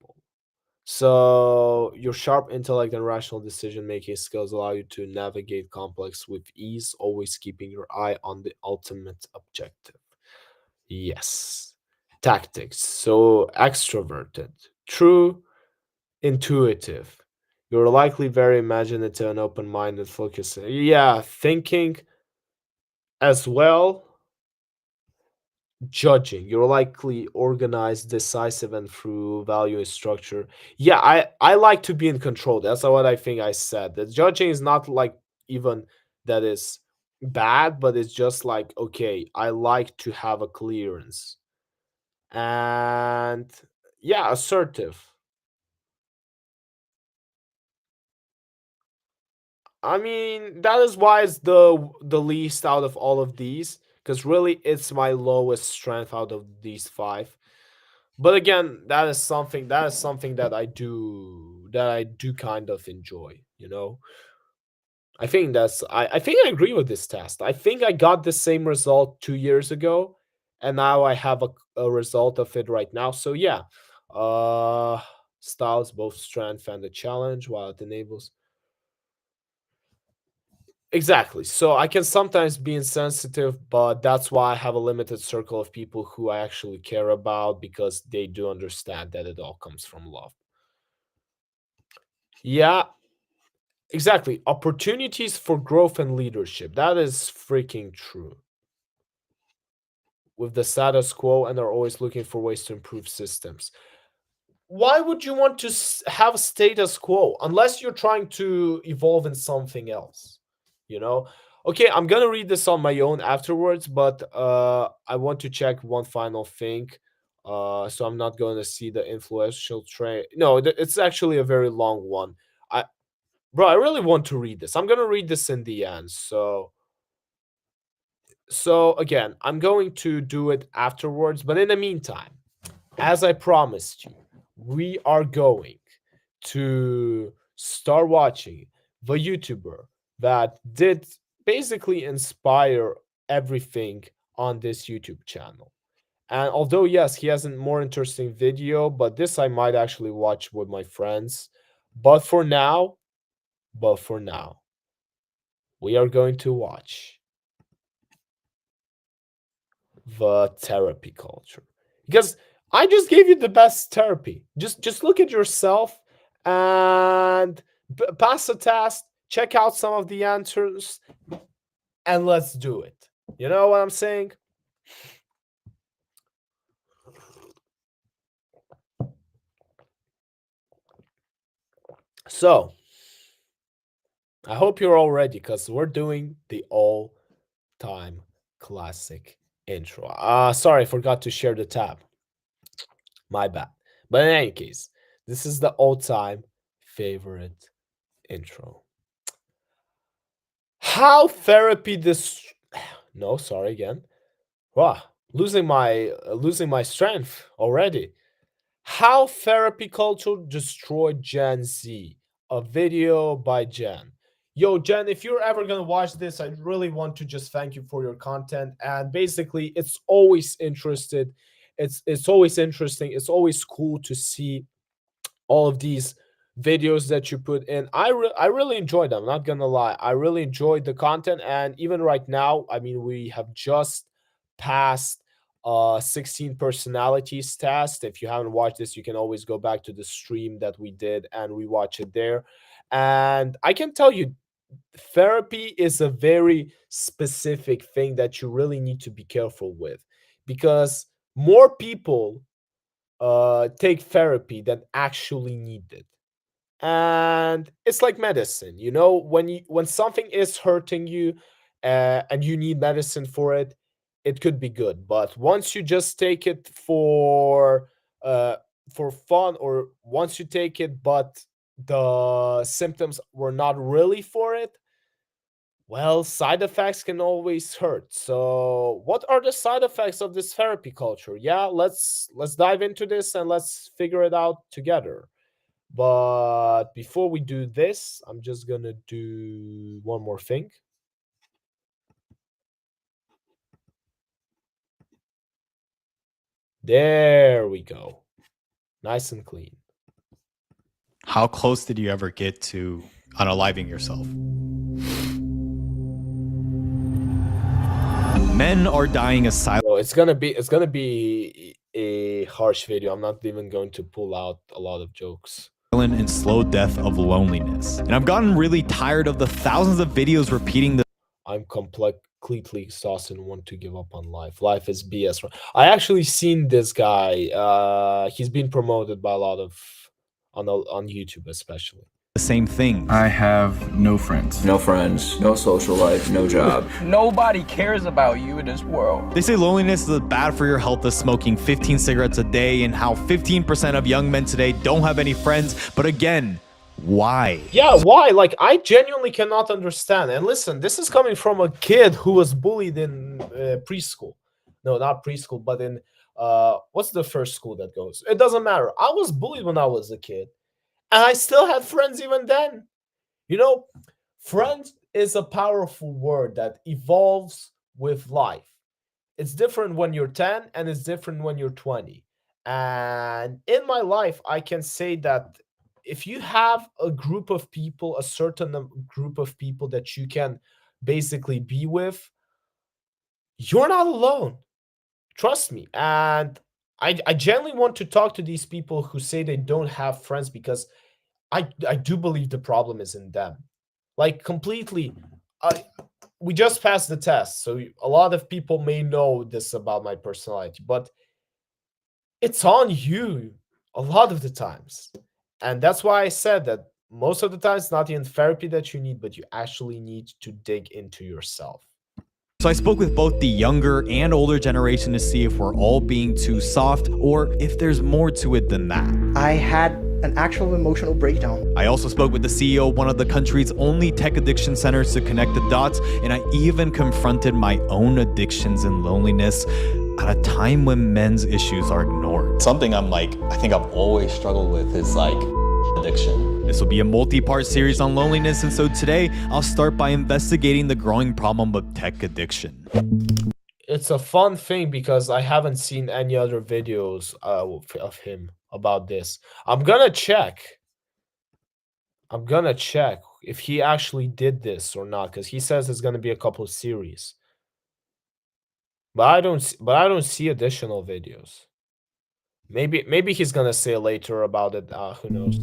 Speaker 1: So your sharp intellect and rational decision making skills allow you to navigate complex with ease, always keeping your eye on the ultimate objective. Yes. Tactics. So extroverted. True. Intuitive. You're likely very imaginative and open minded, focused. Yeah. Thinking as well. Judging. You're likely organized, decisive, and through value and structure. Yeah, I like to be in control. That's what I think I said. The judging is not like even that is bad, but it's just like okay, I like to have a clearance. And yeah, assertive. I mean, that is why it's the least out of all of these, because really it's my lowest strength out of these five. But again, that is something that I do kind of enjoy, I think I agree with this test. I think I got the same result 2 years ago, and now I have a result of it right now. So yeah. Uh styles both strength and a challenge while it enables. Exactly. So I can sometimes be insensitive, but that's why I have a limited circle of people who I actually care about because they do understand that it all comes from love. Yeah, exactly. Opportunities for growth and leadership. That is freaking true. With the status quo, and are always looking for ways to improve systems. Why would you want to have status quo unless you're trying to evolve in something else? You know? Okay, I'm gonna read this on my own afterwards, but I want to check one final thing. So I'm not going to see the influential train. No, it's actually a very long one. I Bro, I really want to read this. I'm gonna read this in the end. So again, I'm going to do it afterwards, but in the meantime, as I promised you, we are going to start watching the YouTuber that did basically inspire everything on this YouTube channel. And although, yes, he has a more interesting video, but this I might actually watch with my friends. But for now, but for now, we are going to watch the therapy culture because I just gave you the best therapy. Just look at yourself and pass a test, check out some of the answers, and let's do it. You know what I'm saying? So I hope you're all ready because we're doing the all-time classic intro. Sorry, I forgot to share the tab. My bad. But in any case, this is the all-time favorite intro. How therapy this no, sorry again. Wow, losing my strength already. How therapy culture destroyed Gen Z. A video by Jen. Yo, Jen, if you're ever gonna watch this, I really want to just thank you for your content. And basically, it's always interesting. It's always cool to see all of these videos that you put in. I really enjoyed them, not gonna lie. I really enjoyed the content, and even right now, I mean, we have just passed 16 personalities test. If you haven't watched this, you can always go back to the stream that we did and rewatch it there. And I can tell you, therapy is a very specific thing that you really need to be careful with because more people take therapy than actually need it. And it's like medicine, you know, when something is hurting you and you need medicine for it, it could be good. But once you just take it uh, for fun, or once you take it but the symptoms were not really for it, well, side effects can always hurt. So, what are the side effects of this therapy culture? Yeah, let's dive into this and let's figure it out together. But before we do this, I'm just gonna do one more thing. There we go. Nice and clean.
Speaker 2: How close did you ever get to unaliving yourself? Men are dying a silent
Speaker 1: So it's gonna be a harsh video. I'm not even going to pull out a lot of jokes.
Speaker 2: and slow death of loneliness. And I've gotten really tired of the thousands of videos repeating the
Speaker 1: I'm completely exhausted and want to give up on life. Life is BS. I actually seen this guy. He's been promoted by a lot of on YouTube especially.
Speaker 2: same things.
Speaker 3: I have no friends.
Speaker 4: No friends, no social life, no job.
Speaker 5: Nobody cares about you in this world.
Speaker 2: They say loneliness is as bad for your health as smoking 15 cigarettes a day, and how 15% of young men today don't have any friends. But again, why?
Speaker 1: Yeah, why? Like, I genuinely cannot understand. And listen, this is coming from a kid who was bullied in preschool. No, not preschool, but in what's the first school that goes? It doesn't matter. I was bullied when I was a kid, and I still had friends even then. You know, friends is a powerful word that evolves with life. It's different when you're 10 and it's different when you're 20. And in my life, I can say that if you have a group of people, a certain group of people that you can basically be with, you're not alone. Trust me. And I genuinely want to talk to these people who say they don't have friends, because I do believe the problem is in them. Like, completely. I We just passed the test, so a lot of people may know this about my personality, but it's on you a lot of the times. And that's why I said that most of the time it's not even therapy that you need, but you actually need to dig into yourself.
Speaker 2: So I spoke with both the younger and older generation to see if we're all being too soft or if there's more to it than that.
Speaker 6: I had an actual emotional breakdown.
Speaker 2: I also spoke with the CEO of one of the country's only tech addiction centers to connect the dots, and I even confronted my own addictions and loneliness at a time when men's issues are ignored.
Speaker 7: Something I think I've always struggled with is like addiction.
Speaker 2: This will be a multi-part series on loneliness, and so today I'll start by investigating the growing problem of tech addiction.
Speaker 1: It's a fun thing because I haven't seen any other videos of him about this. I'm gonna check if he actually did this or not, because he says it's gonna be a couple of series. But I don't see additional videos. Maybe he's gonna say later about it. Who knows?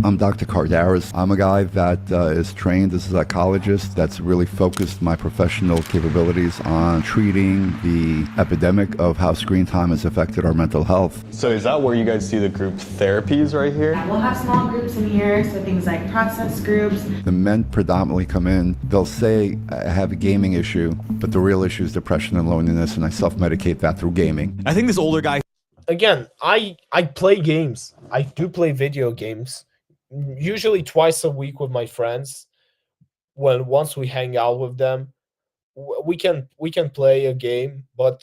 Speaker 8: I'm Dr. Cardaris. I'm a guy that is trained as a psychologist that's really focused my professional capabilities on treating the epidemic of how screen time has affected our mental health.
Speaker 7: So is that where you guys see the group therapies right here?
Speaker 9: We'll have small groups in here, so things like process groups.
Speaker 8: The men predominantly come in, they'll say, I have a gaming issue, but the real issue is depression and loneliness, and I self-medicate that through gaming.
Speaker 2: I think this older guy...
Speaker 1: Again, I play games. I do play video games. Usually twice a week with my friends. Once we hang out with them, we can play a game, but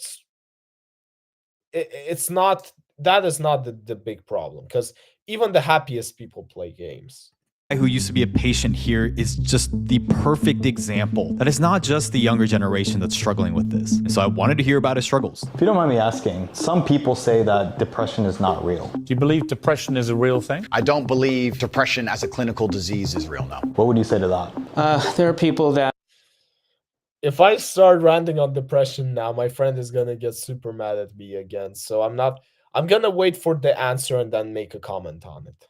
Speaker 1: it's not, that is not the big problem, because even the happiest people play games.
Speaker 2: Who used to be a patient here is just the perfect example that it's not just the younger generation that's struggling with this. And so I wanted to hear about his struggles.
Speaker 7: If you don't mind me asking, some people say that depression is not real.
Speaker 10: Do you believe depression is a real thing?
Speaker 11: I don't believe depression as a clinical disease is real, no.
Speaker 7: What would you say to that?
Speaker 5: There are people that...
Speaker 1: If I start ranting on depression now, my friend is gonna get super mad at me again. So I'm gonna wait for the answer and then make a comment on it.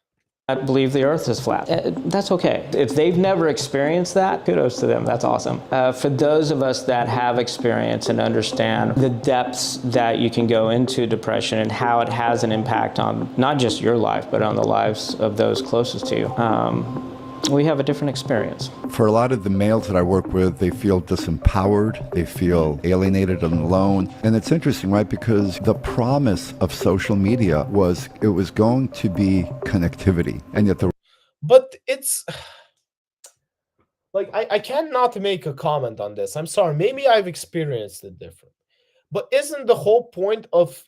Speaker 5: I believe the earth is flat. That's okay. If they've never experienced that, kudos to them. That's awesome. For those of us that have experience and understand the depths that you can go into depression and how it has an impact on not just your life, but on the lives of those closest to you, we have a different experience.
Speaker 8: For a lot of the males that I work with, they feel disempowered, they feel alienated and alone. And it's interesting, right? Because the promise of social media was it was going to be connectivity. And yet
Speaker 1: But it's like, I cannot make a comment on this. I'm sorry. Maybe I've experienced it different. But isn't the whole point of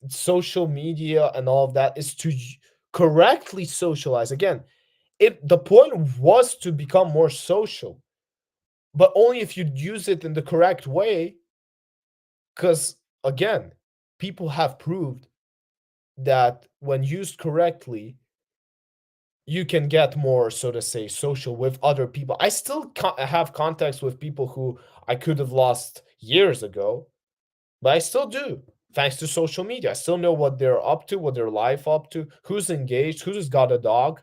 Speaker 1: social media and all of that is to correctly socialize? Again, the point was to become more social, but only if you use it in the correct way. Because again, people have proved that when used correctly, you can get more, so to say, social with other people. I still have contacts with people who I could have lost years ago, but I still do, thanks to social media. I still know what they're up to, what their life up to, who's engaged, who's got a dog.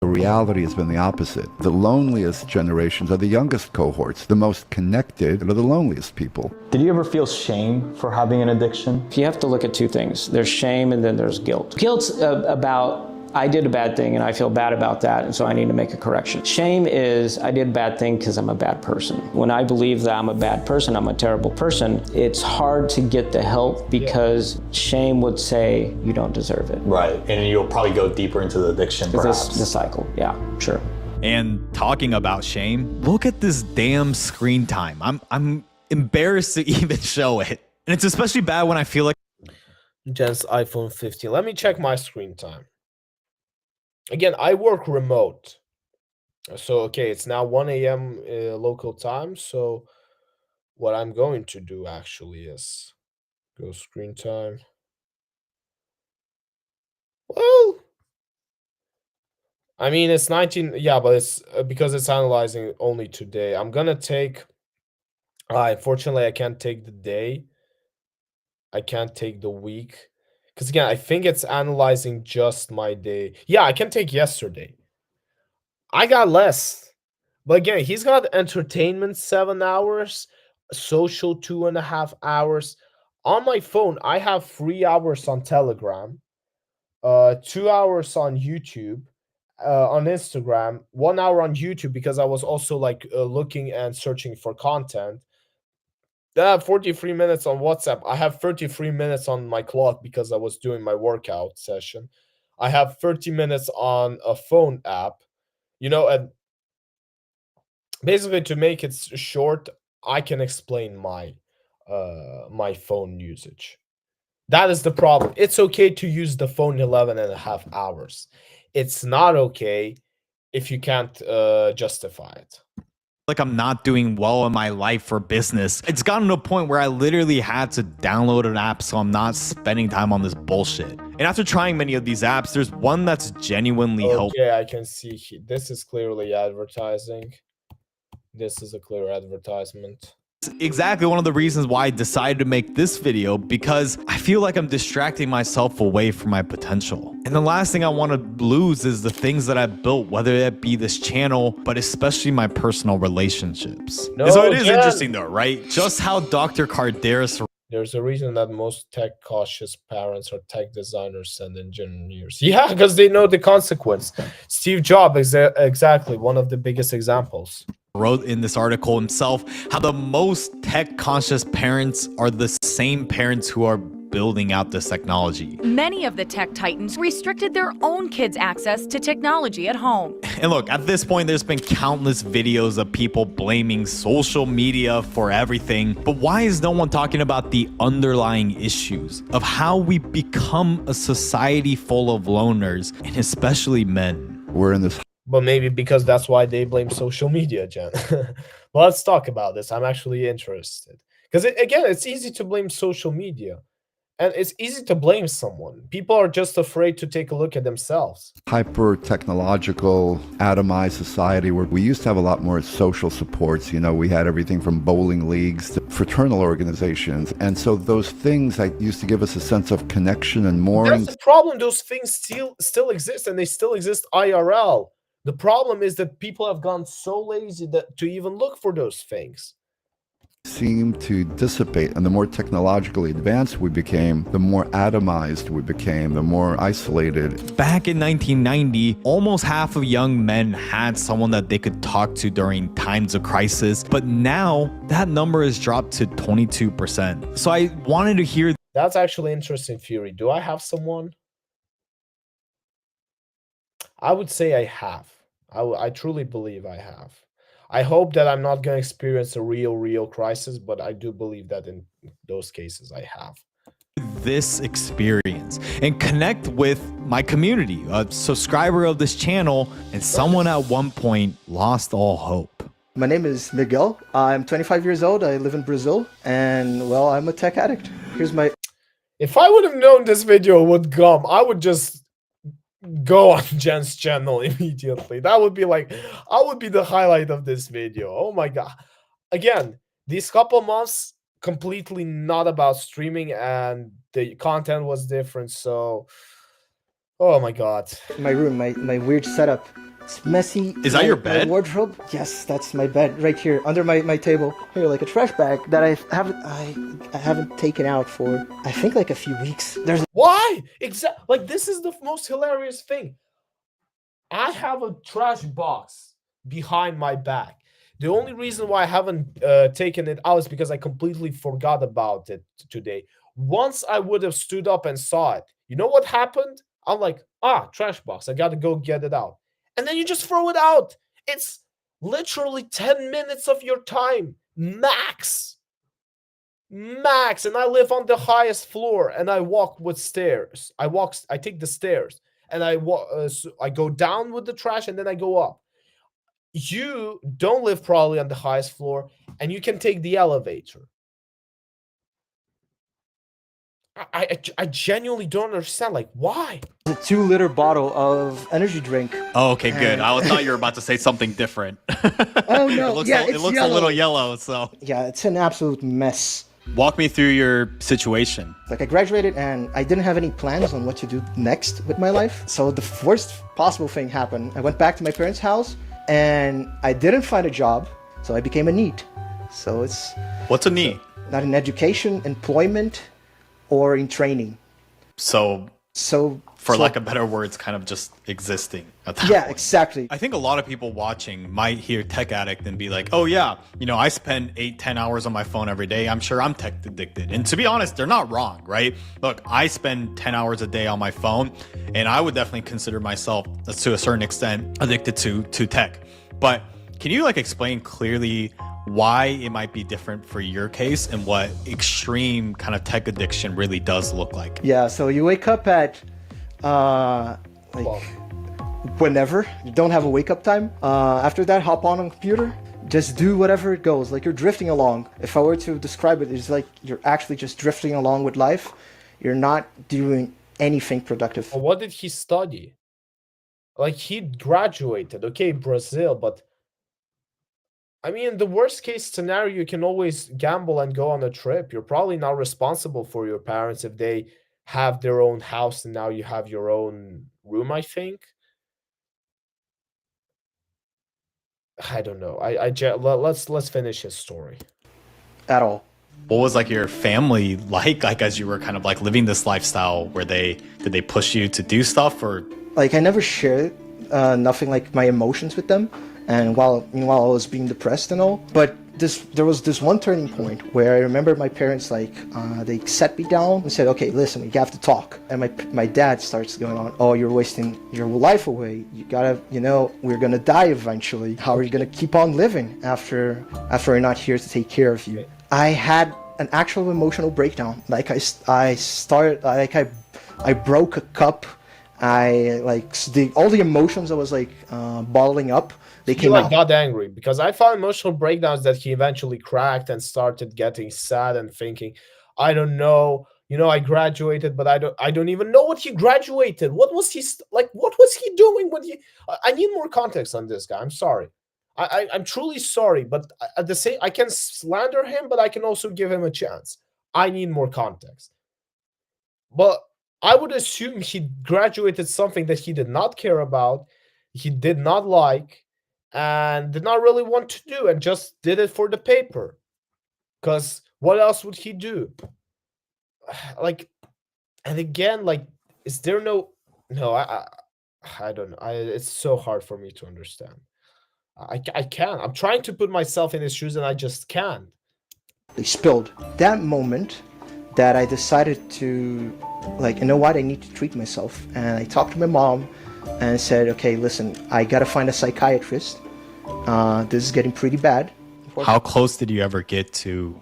Speaker 8: the reality has been the opposite. The loneliest generations are the youngest cohorts. The most connected are the loneliest people.
Speaker 7: Did you ever feel shame for having an addiction?
Speaker 5: You have to look at two things. There's shame and then there's guilt. Guilt's about, I did a bad thing and I feel bad about that, and so I need to make a correction. Shame is, I did a bad thing because I'm a bad person. When I believe that I'm a bad person, I'm a terrible person, it's hard to get the help because shame would say you don't deserve it.
Speaker 7: Right, and you'll probably go deeper into the addiction, perhaps.
Speaker 5: The cycle, yeah, sure.
Speaker 2: And talking about shame, look at this damn screen time. I'm embarrassed to even show it. And it's especially bad when I feel like
Speaker 1: Jen's iPhone 15. Let me check my screen time. Again, I work remote. So, okay, it's now 1 a.m. Local time. So what I'm going to do actually is go screen time. Well, I mean, it's 19. Yeah, but it's because it's analyzing only today. I'm gonna take. Unfortunately, I can't take the day. I can't take the week. Because again, I think it's analyzing just my day. Yeah, I can take yesterday. I got less. But again, he's got entertainment 7 hours, social 2.5 hours. On my phone, I have 3 hours on Telegram, 2 hours on YouTube, on Instagram, 1 hour on YouTube because I was also like looking and searching for content. Then I have 43 minutes on WhatsApp. I have 33 minutes on my clock because I was doing my workout session. I have 30 minutes on a phone app, and basically to make it short, I can explain my phone usage. That is the problem. It's okay to use the phone 11.5 hours. It's not okay if you can't justify it.
Speaker 2: Like I'm not doing well in my life or business. It's gotten to a point where I literally had to download an app so I'm not spending time on this bullshit. And after trying many of these apps, there's one that's genuinely helpful.
Speaker 1: Okay, I can see this is clearly advertising. This is a clear advertisement.
Speaker 2: Exactly one of the reasons why I decided to make this video, because I feel like I'm distracting myself away from my potential. And the last thing I want to lose is the things that I've built, whether that be this channel, but especially my personal relationships. So it is interesting though, right? Just how Dr. Carderas.
Speaker 1: There's a reason that most tech cautious parents are tech designers and engineers. Yeah, because they know the consequence. Steve Jobs is exactly one of the biggest examples.
Speaker 2: Wrote in this article himself how the most tech conscious parents are the same parents who are building out this technology.
Speaker 12: Many of the tech titans restricted their own kids' access to technology at home.
Speaker 2: And look, at this point, there's been countless videos of people blaming social media for everything. But why is no one talking about the underlying issues of how we become a society full of loners, and especially men?
Speaker 8: We're in this.
Speaker 1: But maybe because that's why they blame social media, Jen. Well, let's talk about this. I'm actually interested. Because again, it's easy to blame social media. And it's easy to blame someone. People are just afraid to take a look at themselves.
Speaker 8: Hyper-technological, atomized society where we used to have a lot more social supports. We had everything from bowling leagues to fraternal organizations. And so those things used to give us a sense of connection and mooring.
Speaker 1: That's the problem. Those things still exist, and they still exist IRL. The problem is that people have gone so lazy to even look for those things.
Speaker 8: Seem to dissipate, and the more technologically advanced we became, the more atomized we became, the more isolated.
Speaker 2: Back in 1990, almost half of young men had someone that they could talk to during times of crisis, but now that number has dropped to 22%. So I wanted to hear.
Speaker 1: That's actually interesting theory. Do I have someone? I would say I have. I truly believe I have. I hope that I'm not going to experience a real crisis, but I do believe that in those cases I have.
Speaker 2: This experience and connect with my community, a subscriber of this channel, and someone at one point lost all hope.
Speaker 6: My name is Miguel. I'm 25 years old. I live in Brazil, and well, I'm a tech addict. Here's my.
Speaker 1: If I would have known this video would come, I would just go on Jen's channel immediately. That would be the highlight of this video. Oh my god. Again, these couple months completely not about streaming, and the content was different. So oh my god.
Speaker 6: My room, my weird setup. It's messy.
Speaker 2: Is that your bed?
Speaker 6: My wardrobe? Yes, that's my bed right here under my table. Here, like a trash bag that I haven't taken out for I think like a few weeks.
Speaker 1: Why? Exactly. Like, this is the most hilarious thing. I have a trash box behind my back. The only reason why I haven't taken it out is because I completely forgot about it today. Once I would have stood up and saw it, you know what happened? I'm like, trash box. I got to go get it out. And then you just throw it out. It's literally 10 minutes of your time, max. And I live on the highest floor, and I walk with stairs. I take the stairs, and I go down with the trash, and then I go up. You don't live probably on the highest floor, and you can take the elevator. I genuinely don't understand. Like, why?
Speaker 6: A 2-liter bottle of energy drink.
Speaker 2: Oh, okay, good.
Speaker 6: And-
Speaker 2: I thought you were about to say something different.
Speaker 6: Oh no!
Speaker 2: It looks a little yellow. So
Speaker 6: Yeah, it's an absolute mess.
Speaker 2: walk me through your situation.
Speaker 6: Like I graduated and I didn't have any plans on what to do next with my life. So the worst possible thing happened. I went back to my parents' house and I didn't find a job. So I became a NEET. So it's
Speaker 2: What's a knee?
Speaker 6: not in education, employment, or in training.
Speaker 2: So
Speaker 6: So
Speaker 2: for
Speaker 6: so-
Speaker 2: lack of better words, kind of just existing at that
Speaker 6: Yeah,
Speaker 2: point.
Speaker 6: exactly.
Speaker 2: I think a lot of people watching might hear tech addict and be like, oh yeah, I spend 8-10 hours on my phone every day. I'm sure I'm tech addicted. And to be honest, they're not wrong, right? Look, I spend 10 hours a day on my phone, and I would definitely consider myself, to a certain extent, addicted to tech. But can you explain clearly why it might be different for your case and what extreme kind of tech addiction really does look like?
Speaker 6: Yeah, so you wake up at whenever. You don't have a wake up time. After that, hop on a computer. Just do whatever it goes. Like you're drifting along. If I were to describe it, it's like you're actually just drifting along with life. You're not doing anything productive.
Speaker 1: What did he study? Like, he graduated, okay, Brazil, but I mean, the worst case scenario, you can always gamble and go on a trip. You're probably not responsible for your parents if they have their own house and now you have your own room, I think. I don't know. Let's finish his story.
Speaker 6: At all.
Speaker 2: What was your family like as you were kind of living this lifestyle? Did they push you to do stuff, or
Speaker 6: Like I never shared nothing like my emotions with them, and meanwhile I was being depressed and all. But there was this one turning point where I remember my parents they sat me down and said, okay, listen, we have to talk. And my dad starts going on, oh, you're wasting your life away. You gotta, we're gonna die eventually. How are you gonna keep on living after we're not here to take care of you? I had an actual emotional breakdown. I broke a cup. All the emotions I was bottling up, they
Speaker 1: He
Speaker 6: came out.
Speaker 1: got angry because I found emotional breakdowns that he eventually cracked and started getting sad and thinking, I don't know, I graduated, but I don't even know what he graduated. What was he what was he doing when I need more context on this guy. I'm sorry. I'm truly sorry, but at the same, I can slander him, but I can also give him a chance. I need more context. But I would assume he graduated something that he did not care about, he did not like, and did not really want to do, and just did it for the paper. Because what else would he do? And again, is there no? I don't know. It's so hard for me to understand. I can't. I'm trying to put myself in his shoes, and I just can't.
Speaker 6: They spilled. That moment that I decided to, you know what, I need to treat myself. And I talked to my mom and said, okay, listen, I gotta find a psychiatrist. This is getting pretty bad.
Speaker 2: how close did you ever get to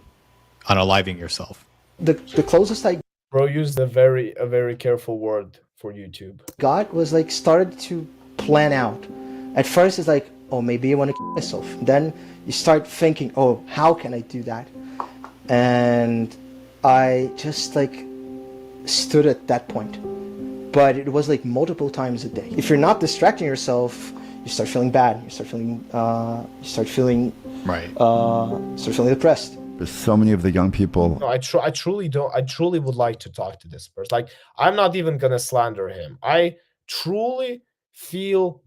Speaker 2: unaliving yourself?
Speaker 6: The closest I
Speaker 1: Bro used a very careful word for YouTube.
Speaker 6: got was started to plan out. At first it's oh, maybe I want to kill myself. Then you start thinking, oh, how can I do that? And I just stood at that point. But it was multiple times a day. If you're not distracting yourself, you start feeling bad. You start feeling
Speaker 2: Right.
Speaker 6: Start feeling depressed.
Speaker 8: There's so many of the young people.
Speaker 1: No, I truly don't. I truly would like to talk to this person. I'm not even gonna slander him. I truly feel.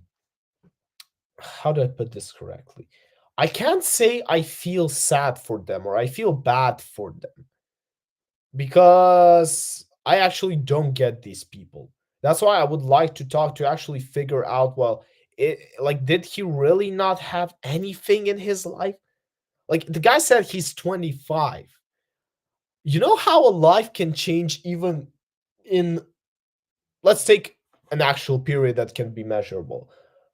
Speaker 1: How do I put this correctly? I can't say I feel sad for them or I feel bad for them, because I actually don't get these people. That's why I would like to talk to actually figure out, well, did he really not have anything in his life? The guy said he's 25. You know how a life can change even in, let's take an actual period that can be measurable.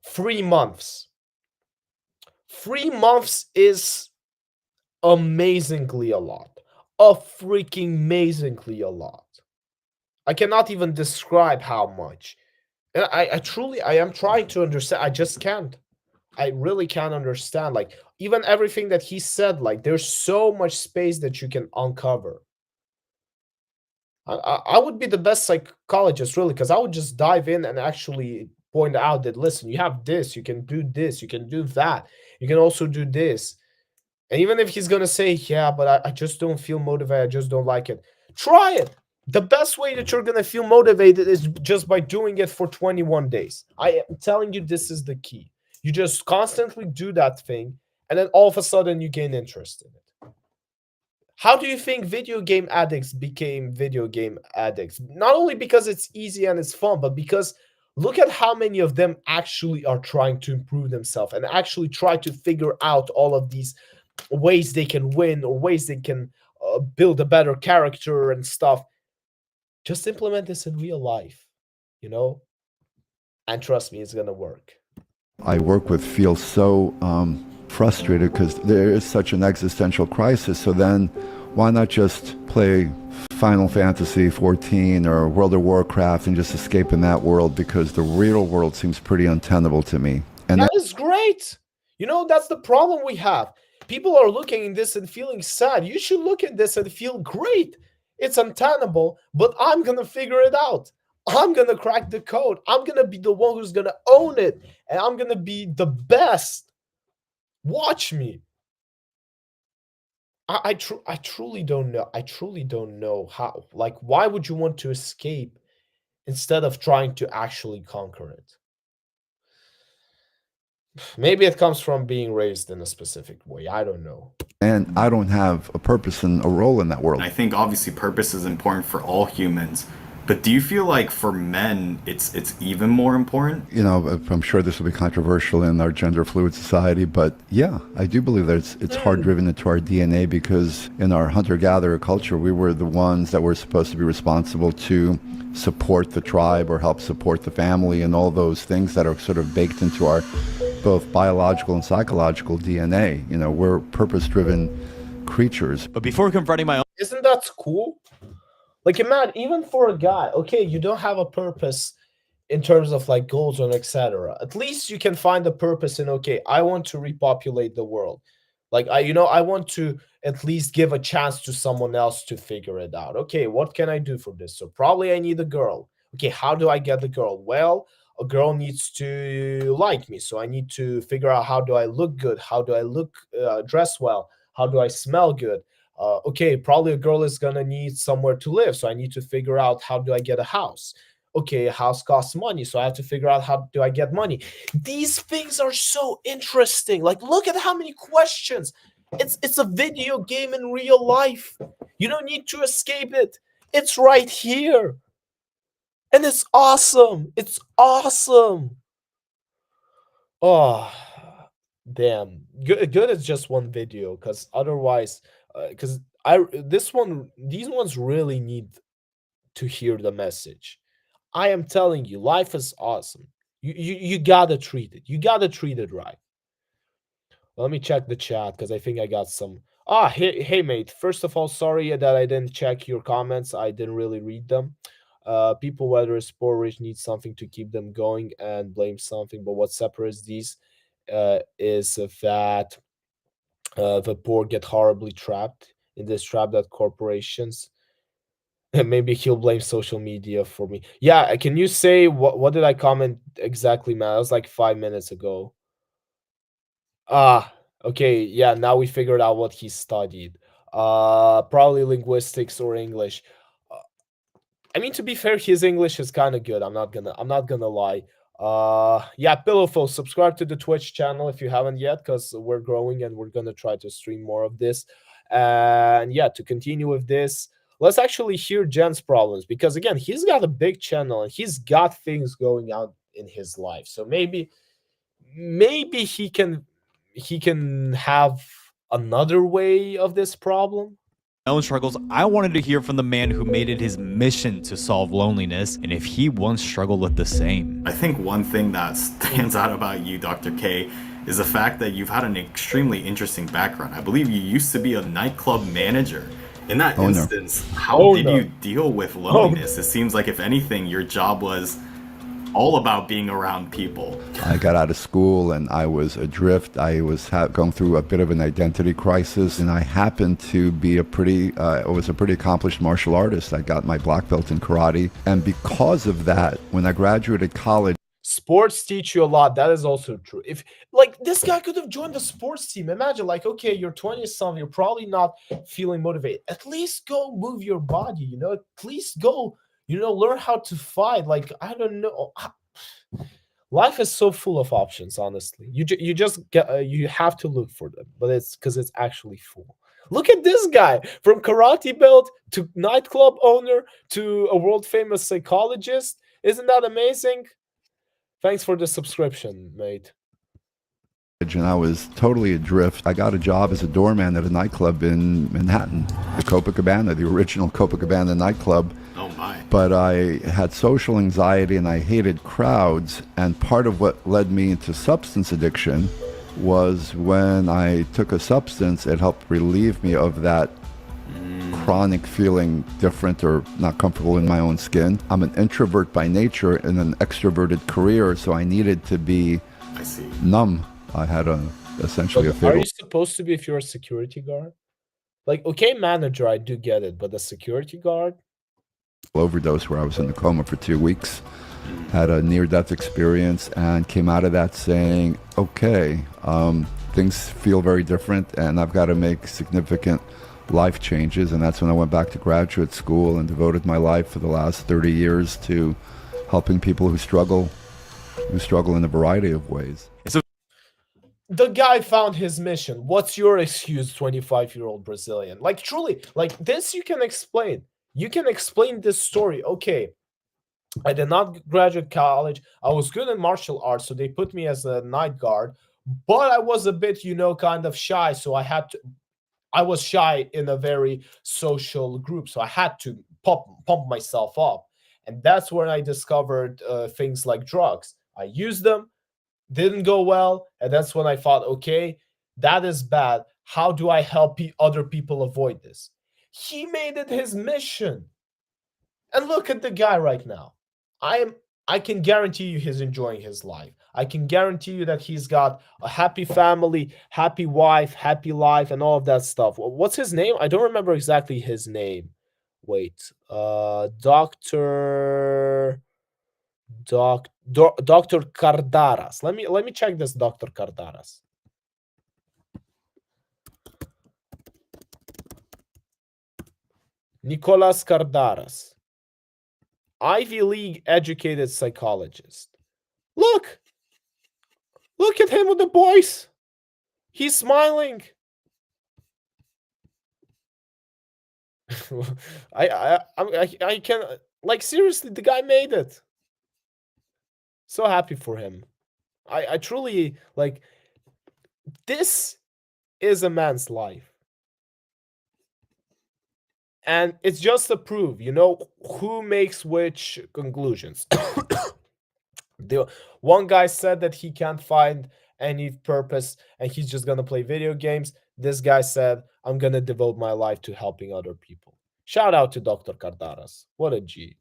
Speaker 1: 3 months. 3 months is amazingly a lot. A freaking amazingly a lot. I cannot even describe how much. And I am trying to understand. I just can't. I really can't understand. Even everything that he said, there's so much space that you can uncover. I would be the best psychologist, really, because I would just dive in and actually point out that, listen, you have this, you can do this, you can do that, you can also do this. And even if he's gonna say, yeah, but I just don't feel motivated, I just don't like it, try it. The best way that you're gonna feel motivated is just by doing it for 21 days. I am telling you, this is the key. You just constantly do that thing, and then all of a sudden you gain interest in it. How do you think video game addicts became video game addicts? Not only because it's easy and it's fun, but because look at how many of them actually are trying to improve themselves and actually try to figure out all of these ways they can win or ways they can build a better character and stuff. Just implement this in real life, you know? And trust me, it's gonna work.
Speaker 8: I work with feel so frustrated because there is such an existential crisis. So then why not just play Final Fantasy 14 or World of Warcraft and just escape in that world, because the real world seems pretty untenable to me. And
Speaker 1: that is great. You know, that's the problem we have. People are looking at this and feeling sad. You should look at this and feel great. It's untenable, but I'm going to figure it out. I'm going to crack the code. I'm going to be the one who's going to own it. And I'm going to be the best. Watch me. I truly don't know. I truly don't know how. Like, why would you want to escape instead of trying to actually conquer it? Maybe it comes from being raised in a specific way. I don't know.
Speaker 8: And I don't have a purpose and a role in that world.
Speaker 3: I think obviously purpose is important for all humans. But do you feel like for men, it's even more important?
Speaker 8: You know, I'm sure this will be controversial in our gender fluid society, but yeah, I do believe that it's hard driven into our DNA, because in our hunter-gatherer culture, we were the ones that were supposed to be responsible to support the tribe or help support the family and all those things that are sort of baked into our both biological and psychological DNA. You know, we're purpose-driven creatures.
Speaker 2: But before confronting my own...
Speaker 1: Isn't that cool? Like, imagine, even for a guy, okay, you don't have a purpose in terms of like goals and etc. At least you can find a purpose in, okay, I want to repopulate the world. Like, I want to at least give a chance to someone else to figure it out. Okay, what can I do for this? So probably I need a girl. Okay, how do I get the girl? Well, a girl needs to like me. So I need to figure out, how do I look good? How do I look, dress well? How do I smell good? Okay, probably a girl is gonna need somewhere to live, so I need to figure out, how do I get a house? Okay, a house costs money, so I have to figure out, how do I get money? These things are so interesting. Like, look at how many questions. It's a video game in real life. You don't need to escape it. It's right here. And it's awesome. It's awesome. Oh, damn. Good is just one video, because otherwise... because these ones really need to hear the message. I am telling you, life is awesome. You gotta treat it. You gotta treat it right. Let me check the chat, because I think I got some. Hey mate. First of all, sorry that I didn't check your comments. I didn't really read them. People, whether it's poor or rich, need something to keep them going and blame something. But what separates these is that the poor get horribly trapped in this trap that corporations. And maybe he'll blame social media for me. Yeah, can you say what did I comment exactly, man? That was like 5 minutes ago. Okay, yeah, now we figured out what he studied. Probably linguistics or English. I mean, to be fair, his English is kind of good. I'm not gonna lie. Yeah, Pillowful, subscribe to the Twitch channel if you haven't yet, because we're growing and we're gonna try to stream more of this. And yeah, to continue with this, let's actually hear Jen's problems, because again, he's got a big channel and he's got things going on in his life. So maybe he can have another way of this problem.
Speaker 2: Own struggles, I wanted to hear from the man who made it his mission to solve loneliness, and if he once struggled with the same.
Speaker 3: I think one thing that stands out about you, Dr. K, is the fact that you've had an extremely interesting background. I believe you used to be a nightclub manager. In that instance, how did you deal with loneliness? It seems like, if anything, your job was all about being around people.
Speaker 8: I got out of school and I was adrift. I was going through a bit of an identity crisis, and I happened to be was a pretty accomplished martial artist. I got my black belt in karate, and because of that, when I graduated college,
Speaker 1: Sports teach you a lot. That is also true. If like this guy could have joined the sports team. Imagine, like, okay, you're 20 something, you're probably not feeling motivated. At least go move your body, At least go, learn how to fight. Like, I don't know. Life is so full of options, honestly. You just get you have to look for them, but it's because it's actually full. Look at this guy, from karate belt to nightclub owner to a world famous psychologist. Isn't that amazing? Thanks for the subscription, mate.
Speaker 8: and I was totally adrift. I got a job as a doorman at a nightclub in Manhattan, the Copacabana, the original Copacabana nightclub.
Speaker 3: Oh my.
Speaker 8: But I had social anxiety and I hated crowds, and part of what led me into substance addiction was when I took a substance, it helped relieve me of that chronic feeling different or not comfortable in my own skin. I'm an introvert by nature in an extroverted career, so I needed to be numb. I had essentially a
Speaker 1: Are
Speaker 8: fatal
Speaker 1: you supposed to be if you're a security guard? Like, okay, manager, I do get it, but a security guard?
Speaker 8: overdose where I was in a coma for 2 weeks, had a near-death experience, and came out of that saying, okay, things feel very different and I've got to make significant life changes. And that's when I went back to graduate school and devoted my life for the last 30 years to helping people who struggle in a variety of ways.
Speaker 1: The guy found his mission. What's your excuse, 25-year-old Brazilian? Like, truly, like this you can explain. You can explain this story. Okay, I did not graduate college. I was good in martial arts, so they put me as a night guard. But I was a bit, kind of shy, so I was shy in a very social group, so I had to pump myself up. And that's when I discovered things like drugs. I used them, didn't go well, and that's when I thought, okay, that is bad. How do I help other people avoid this? He made it his mission. And look at the guy right now. I can guarantee you he's enjoying his life. I can guarantee you that he's got a happy family, happy wife, happy life, and all of that stuff. What's his name? I don't remember exactly his name. Wait, Dr. Cardaras. Let me check this Dr. Cardaras. Nicolas Cardaras. Ivy League educated psychologist. Look at him with the boys. He's smiling. I can, like, seriously, the guy made it. So happy for him. I truly, like, this is a man's life. And it's just a proof, who makes which conclusions. The one guy said that he can't find any purpose and he's just gonna play video games. This guy said, I'm gonna devote my life to helping other people. Shout out to Dr. Cardaras. What a G.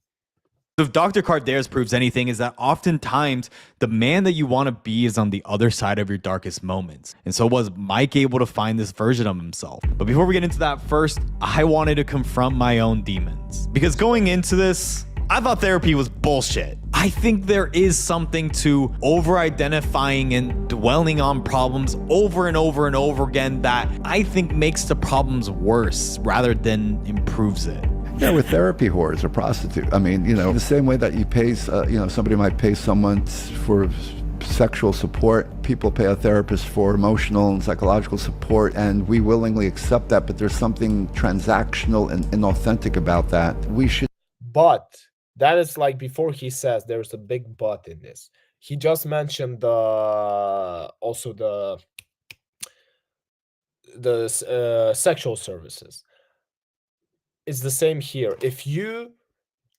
Speaker 2: If Dr. Cardaras proves anything, is that oftentimes the man that you want to be is on the other side of your darkest moments. And so was Mike able to find this version of himself? But before we get into that, first, I wanted to confront my own demons. Because going into this, I thought therapy was bullshit. I think there is something to over-identifying and dwelling on problems over and over and over again that I think makes the problems worse rather than improves it.
Speaker 8: Yeah, with therapy whores or prostitute. I mean, the same way that you pay, somebody might pay someone for sexual support, people pay a therapist for emotional and psychological support, and we willingly accept that, but there's something transactional and inauthentic about that. We should.
Speaker 1: But that is like before he says there's a big but in this. He just mentioned also the sexual services. It's the same here. If you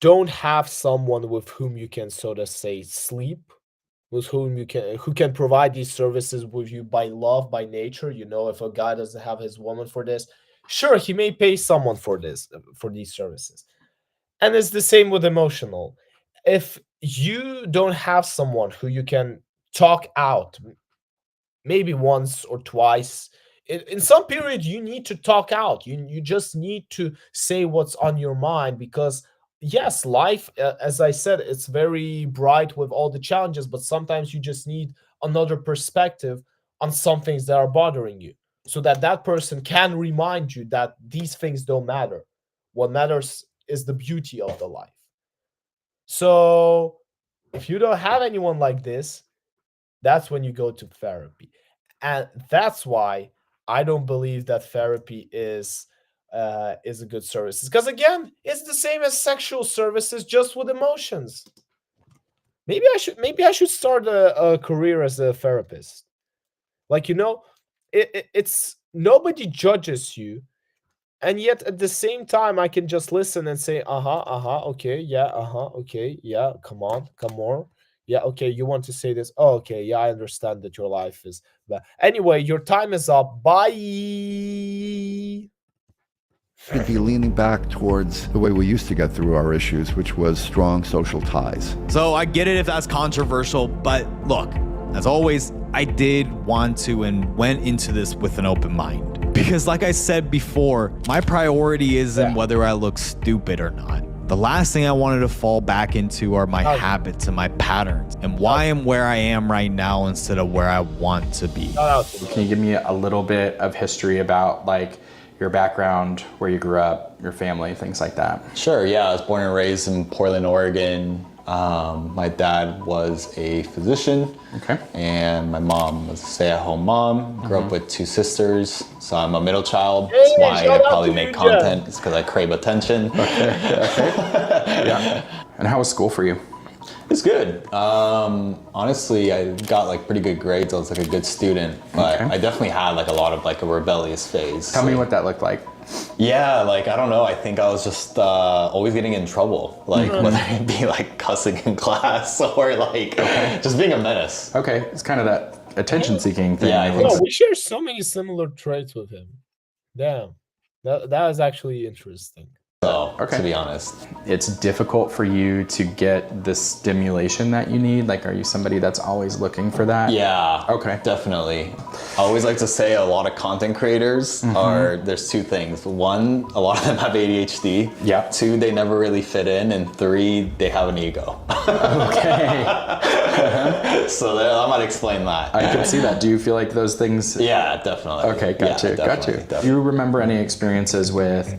Speaker 1: don't have someone with whom you can, so to say, sleep, with whom who can provide these services with you by love, by nature, if a guy doesn't have his woman for this, sure, he may pay someone for these services. And it's the same with emotional. If you don't have someone who you can talk out, maybe once or twice. In some period, you need to talk out. You just need to say what's on your mind, because yes, life, as I said, it's very bright with all the challenges, but sometimes you just need another perspective on some things that are bothering you, so that that person can remind you that these things don't matter. What matters is the beauty of the life. So if you don't have anyone like this, that's when you go to therapy. And that's why I don't believe that therapy is a good service, because again, it's the same as sexual services, just with emotions. Maybe I should start a career as a therapist. Like, it's nobody judges you, and yet at the same time I can just listen and say, uh-huh, okay, yeah, okay, yeah, come on, come on. Yeah, okay, you want to say this? Oh, okay, yeah, I understand that your life is bad. Anyway, your time is up. Bye.
Speaker 8: Could be leaning back towards the way we used to get through our issues, which was strong social ties.
Speaker 2: So I get it if that's controversial, but look, as always, I did want to and went into this with an open mind. Because like I said before, my priority isn't whether I look stupid or not. The last thing I wanted to fall back into are my habits and my patterns, and why I'm where I am right now instead of where I want to be.
Speaker 13: Can you give me a little bit of history about like your background, where you grew up, your family, things like that?
Speaker 7: Sure, yeah. I was born and raised in Portland, Oregon. My dad was a physician, and my mom was a stay-at-home mom. Grew up with two sisters, so I'm a middle child. That's why I probably make content. It's because I crave attention.
Speaker 13: Yeah. And how was school for you?
Speaker 7: It's good. Honestly, I got like pretty good grades. I was like a good student, but I definitely had like a lot of like a rebellious phase.
Speaker 13: Tell me what that looked like.
Speaker 7: Yeah, like I don't know. I think I was just always getting in trouble, like whether it be like cussing in class or like just being a menace.
Speaker 13: Okay, it's kind of that attention-seeking thing.
Speaker 7: Yeah, I think so.
Speaker 1: We share so many similar traits with him. Damn, that is actually interesting.
Speaker 7: So, to be honest.
Speaker 13: It's difficult for you to get the stimulation that you need? Like, are you somebody that's always looking for that?
Speaker 7: Yeah, definitely. I always like to say a lot of content creators there's two things. One, a lot of them have ADHD.
Speaker 13: Yeah.
Speaker 7: Two, they never really fit in. And three, they have an ego. So I might explain that.
Speaker 13: I can see that. Do you feel like those things?
Speaker 7: Yeah, definitely.
Speaker 13: Okay, got you.
Speaker 7: Definitely.
Speaker 13: Do you remember any experiences with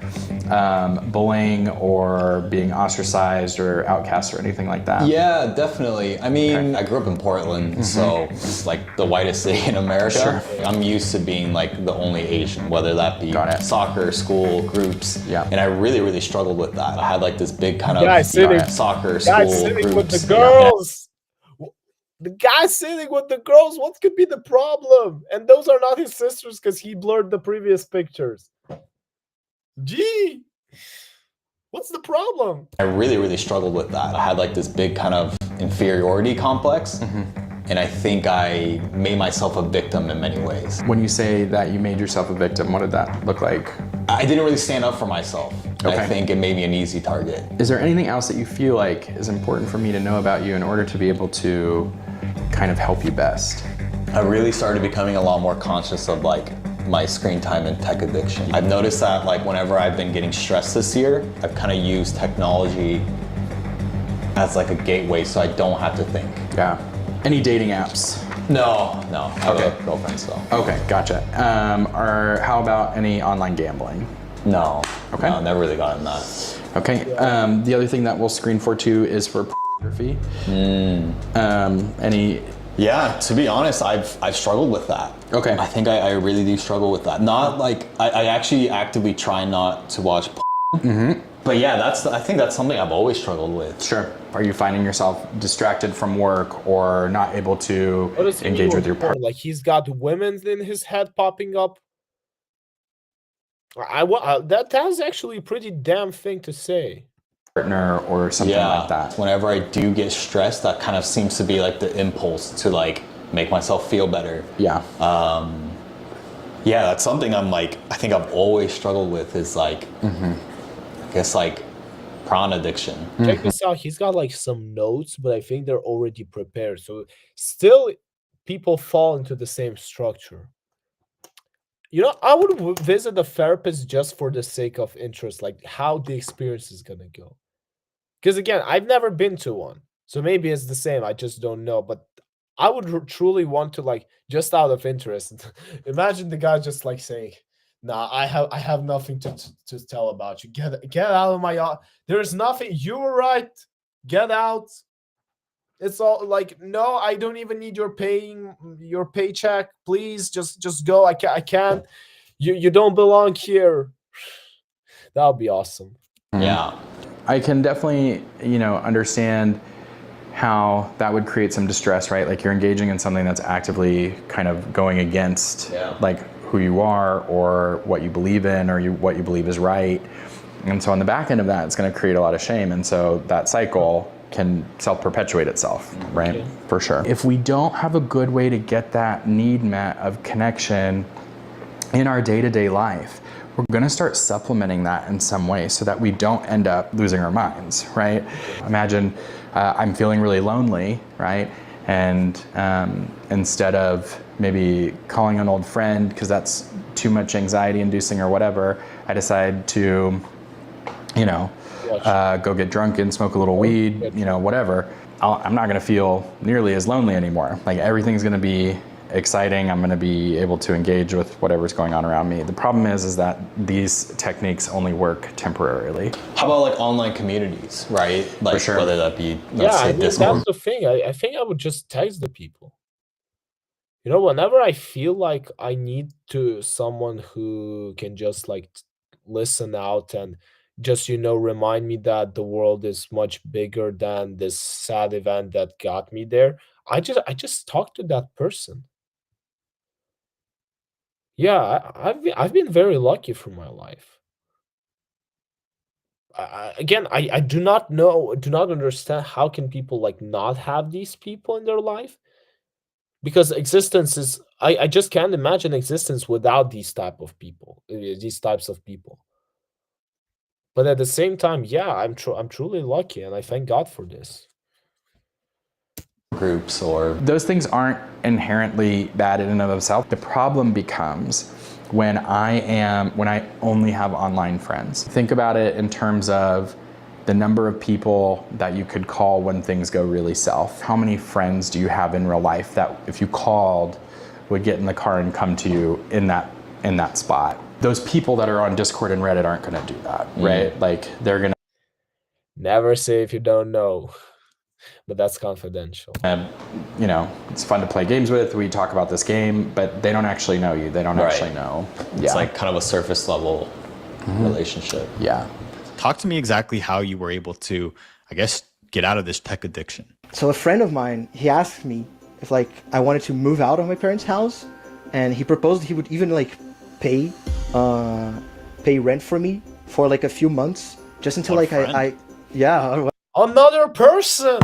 Speaker 13: bullying or being ostracized or outcast or anything like that?
Speaker 7: Yeah, definitely. I mean, I grew up in Portland, so it's like the whitest city in America. Sure. I'm used to being like the only Asian, whether that be soccer, school, groups.
Speaker 13: Yeah.
Speaker 7: And I really, really struggled with that. I had like this big kind of soccer,
Speaker 1: guy
Speaker 7: school,
Speaker 1: sitting
Speaker 7: groups.
Speaker 1: with the girls. The guy sitting with the girls, what could be the problem? And those are not his sisters because he blurred the previous pictures. Gee, what's the problem?
Speaker 7: I really, really struggled with that. I had like this big kind of inferiority complex. And I think I made myself a victim in many ways.
Speaker 13: When you say that you made yourself a victim, what did that look like?
Speaker 7: I didn't really stand up for myself. I think it made me an easy target.
Speaker 13: Is there anything else that you feel like is important for me to know about you in order to be able to kind of help you best?
Speaker 7: I really started becoming a lot more conscious of like my screen time and tech addiction. I've noticed that like whenever I've been getting stressed this year, I've kind of used technology as like a gateway so I don't have to think.
Speaker 13: Yeah. Any dating apps?
Speaker 7: No. I have a girlfriend, so.
Speaker 13: Okay, gotcha. Or how about any online gambling?
Speaker 7: No. Okay. No, never really gotten that.
Speaker 13: Okay. The other thing that we'll screen for too is for pornography. Any?
Speaker 7: Yeah, to be honest, I've struggled with that.
Speaker 13: Okay.
Speaker 7: I think I really do struggle with that. Not like, I actually actively try not to watch porn. But yeah, I think that's something I've always struggled with.
Speaker 13: Sure. Are you finding yourself distracted from work or not able to engage with your partner?
Speaker 1: Like he's got women in his head popping up. That's actually a pretty damn thing to say.
Speaker 13: Partner or something like that.
Speaker 7: Whenever I do get stressed, that kind of seems to be like the impulse to like make myself feel better.
Speaker 13: Yeah.
Speaker 7: Yeah, that's something I'm like, I think I've always struggled with is like, I guess like prawn addiction.
Speaker 1: Check this out. He's got like some notes, but I think they're already prepared. So still, people fall into the same structure. You know, I would visit a therapist just for the sake of interest, like how the experience is gonna go. Because again, I've never been to one, so maybe it's the same. I just don't know. But I would truly want to, like, just out of interest. Imagine the guy just like saying, "Nah, I have nothing to tell about you. Get out of my. There's nothing. You were right. Get out." It's all like, no, I don't even need your paycheck. Please, just go. I can't. You don't belong here. That would be awesome.
Speaker 7: Yeah.
Speaker 13: I can definitely, understand how that would create some distress, right? Like you're engaging in something that's actively kind of going against like who you are or what you believe in or what you believe is right. And so on the back end of that, it's going to create a lot of shame. And so that cycle can self-perpetuate itself, right? Okay. For sure. If we don't have a good way to get that need met of connection in our day-to-day life, we're going to start supplementing that in some way so that we don't end up losing our minds, right? Imagine I'm feeling really lonely, right? And instead of maybe calling an old friend because that's too much anxiety inducing or whatever, I decide to, go get drunk and smoke a little weed, whatever. I'm not going to feel nearly as lonely anymore. Like everything's going to be exciting. I'm going to be able to engage with whatever's going on around me. The problem is that these techniques only work temporarily.
Speaker 7: How about like online communities, right? Like
Speaker 13: For sure.
Speaker 7: Whether that be, let's say, Discord.
Speaker 1: That's the thing. I think I would just text the people. You know, whenever I feel like I need someone who can just like listen out and just, remind me that the world is much bigger than this sad event that got me there, I just talk to that person. Yeah, I've been very lucky for my life. Again, I do not understand how can people like not have these people in their life, because existence is, I just can't imagine existence without these types of people. But at the same time, yeah, I'm truly lucky, and I thank God for this.
Speaker 7: Groups or
Speaker 13: those things aren't inherently bad in and of themselves. The problem becomes when I only have online friends. Think about it in terms of the number of people that you could call when things go really south. How many friends do you have in real life that if you called would get in the car and come to you in that spot? Those people that are on Discord and Reddit aren't going to do that, right? Like they're going to
Speaker 1: never say if you don't know. But that's confidential.
Speaker 13: It's fun to play games with. We talk about this game, but they don't actually know you. They don't actually know.
Speaker 7: It's like kind of a surface level relationship.
Speaker 13: Yeah.
Speaker 2: Talk to me exactly how you were able to, I guess, get out of this tech addiction.
Speaker 6: So a friend of mine, he asked me if like I wanted to move out of my parents' house, and he proposed he would even like pay rent for me for like a few months, just until like I
Speaker 1: another person.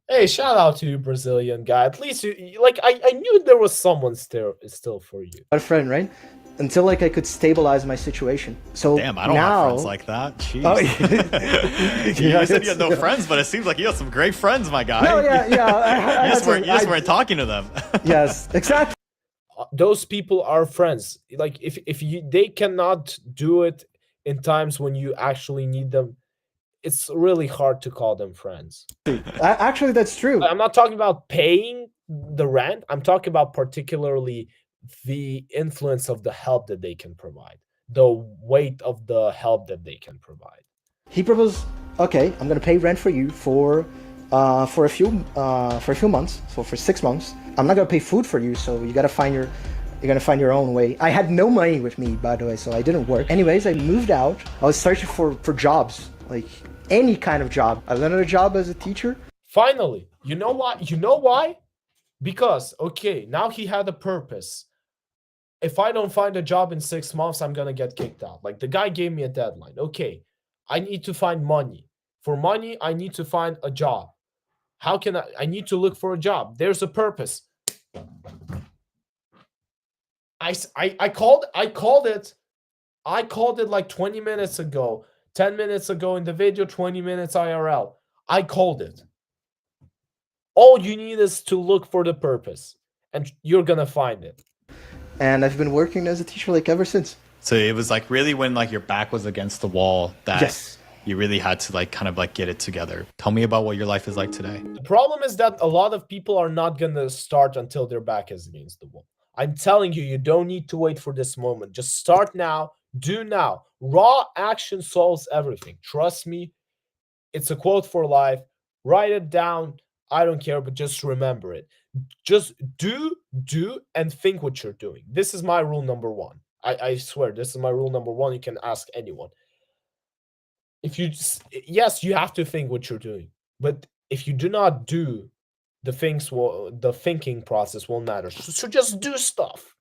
Speaker 1: Hey, shout out to you, Brazilian guy. At least I knew there was someone still for you.
Speaker 6: A friend, right? Until like I could stabilize my situation. So
Speaker 2: damn, I don't have friends like that. Jeez.
Speaker 6: Oh, yeah.
Speaker 2: You said you had no friends, but it seems like you have some great friends, my guy.
Speaker 6: No, yeah.
Speaker 2: You just weren't talking to them.
Speaker 6: Yes, exactly.
Speaker 1: Those people are friends. Like if they cannot do it in times when you actually need them, it's really hard to call them friends.
Speaker 6: Actually, that's true.
Speaker 1: I'm not talking about paying the rent. I'm talking about particularly the influence of the help that they can provide, the weight of the help that they can provide.
Speaker 6: He proposed, okay, I'm gonna pay rent for you for a few months. So for 6 months, I'm not gonna pay food for you. So you're gonna find your own way. I had no money with me, by the way, so I didn't work. Anyways, I moved out. I was searching for jobs, like any kind of job. I landed a job as a teacher.
Speaker 1: Finally, you know why? Because, okay, now he had a purpose. If I don't find a job in 6 months, I'm gonna get kicked out. Like the guy gave me a deadline. Okay, I need to find money. For money, I need to find a job. How can I need to look for a job. There's a purpose. I called it like 20 minutes ago. 10 minutes ago in the video, 20 minutes IRL. I called it. All you need is to look for the purpose, and you're gonna find it.
Speaker 6: And I've been working as a teacher like ever since.
Speaker 2: So it was like really when like your back was against the wall that
Speaker 6: Yes.
Speaker 2: you really had to like kind of like get it together. Tell me about what your life is like today.
Speaker 1: The problem is that a lot of people are not gonna start until their back is against the wall. I'm telling you, you don't need to wait for this moment. Just start now, do now. Raw action solves everything. Trust me, it's a quote for life. Write it down. I don't care, but just remember it. Just do, and think what you're doing. This is my rule number one. I swear, this is my rule number one. You can ask anyone. If you yes, you have to think what you're doing, but if you do not do, the thinking process won't matter. So just do stuff.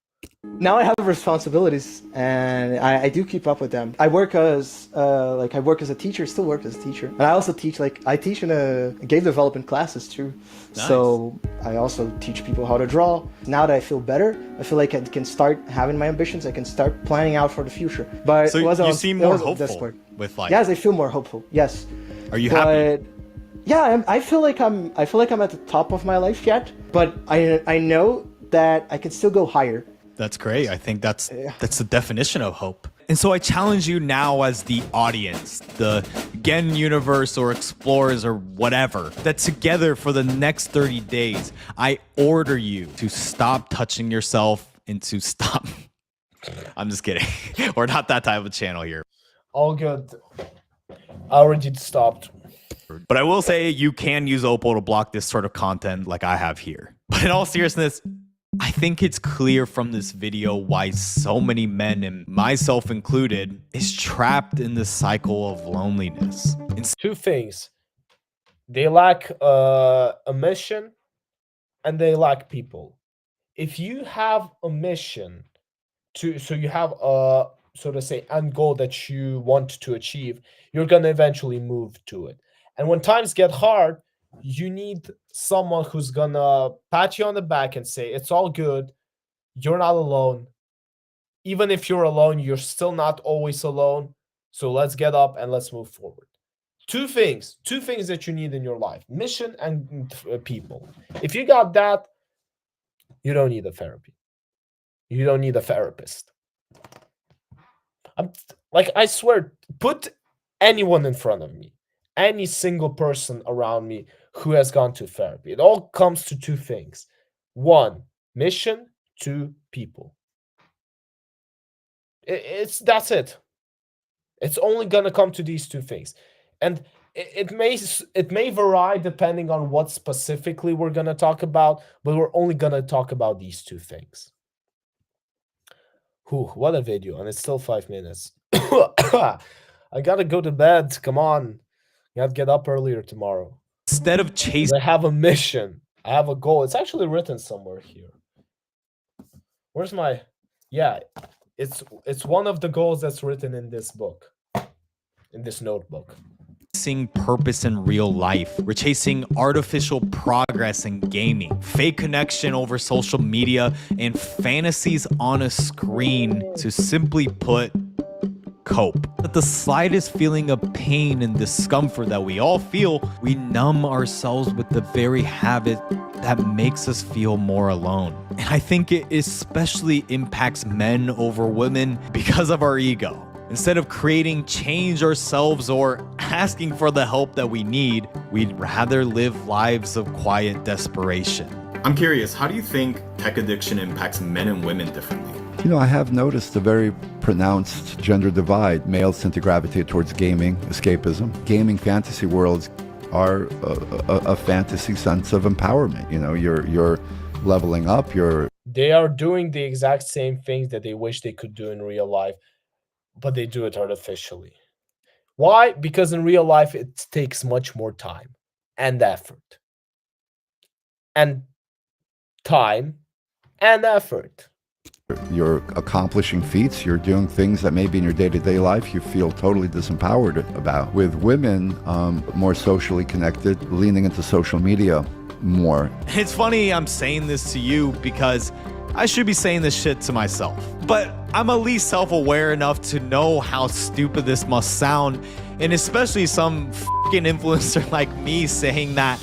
Speaker 6: Now I have responsibilities, and I do keep up with them. I work as a teacher, still work as a teacher, and I also teach I teach in a game development classes too.
Speaker 2: Nice.
Speaker 6: So I also teach people how to draw. Now that I feel better, I feel like I can start having my ambitions. I can start planning out for the future. But
Speaker 2: So you seem more hopeful with life.
Speaker 6: Yes, I feel more hopeful. Yes.
Speaker 2: Are you happy?
Speaker 6: Yeah, I feel like I'm at the top of my life yet, but I know that I can still go higher.
Speaker 2: That's great. I think that's the definition of hope. And so I challenge you now as the audience, the Gen universe or explorers or whatever, that together for the next 30 days, I order you to stop touching yourself and to stop. I'm just kidding. We're not that type of channel here.
Speaker 1: All good. I already stopped.
Speaker 2: But I will say you can use Oppo to block this sort of content like I have here. But in all seriousness, I think it's clear from this video why so many men, and myself included, is trapped in the cycle of loneliness.
Speaker 1: Two things. They lack a mission, and they lack people. If you have a mission, so you have a, so to say, end goal that you want to achieve, you're going to eventually move to it. And when times get hard, you need someone who's gonna pat you on the back and say, it's all good. You're not alone. Even if you're alone, you're still not always alone. So let's get up and let's move forward. Two things that you need in your life: mission and people. If you got that, you don't need a therapy. You don't need a therapist. I swear, put anyone in front of me, any single person around me who has gone to therapy. It all comes to two things. One, mission. Two, people. That's it. It's only gonna come to these two things. And it may vary depending on what specifically we're gonna talk about, but we're only gonna talk about these two things. Whew, what a video, and it's still 5 minutes. I gotta go to bed. Come on. You have to get up earlier tomorrow.
Speaker 2: Instead of chasing,
Speaker 1: I have a mission. I have a goal. It's actually written somewhere here. Where's my? Yeah, it's one of the goals that's written in this book, in this notebook.
Speaker 2: Chasing purpose in real life. We're chasing artificial progress in gaming, fake connection over social media, and fantasies on a screen. To simply put, cope. At the slightest feeling of pain and discomfort that we all feel, we numb ourselves with the very habit that makes us feel more alone. And I think it especially impacts men over women because of our ego. Instead of creating change ourselves or asking for the help that we need, we'd rather live lives of quiet desperation.
Speaker 3: I'm curious, how do you think tech addiction impacts men and women differently?
Speaker 8: You know, I have noticed a very pronounced gender divide. Males tend to gravitate towards gaming, escapism. Gaming fantasy worlds are a fantasy sense of empowerment. You know, you're leveling up,
Speaker 1: They are doing the exact same things that they wish they could do in real life, but they do it artificially. Why? Because in real life, it takes much more time and effort. And time and effort.
Speaker 8: You're accomplishing feats, you're doing things that maybe in your day-to-day life you feel totally disempowered about. With women, more socially connected, leaning into social media more.
Speaker 2: It's funny I'm saying this to you because I should be saying this shit to myself. But I'm at least self-aware enough to know how stupid this must sound, And especially some fucking influencer like me saying that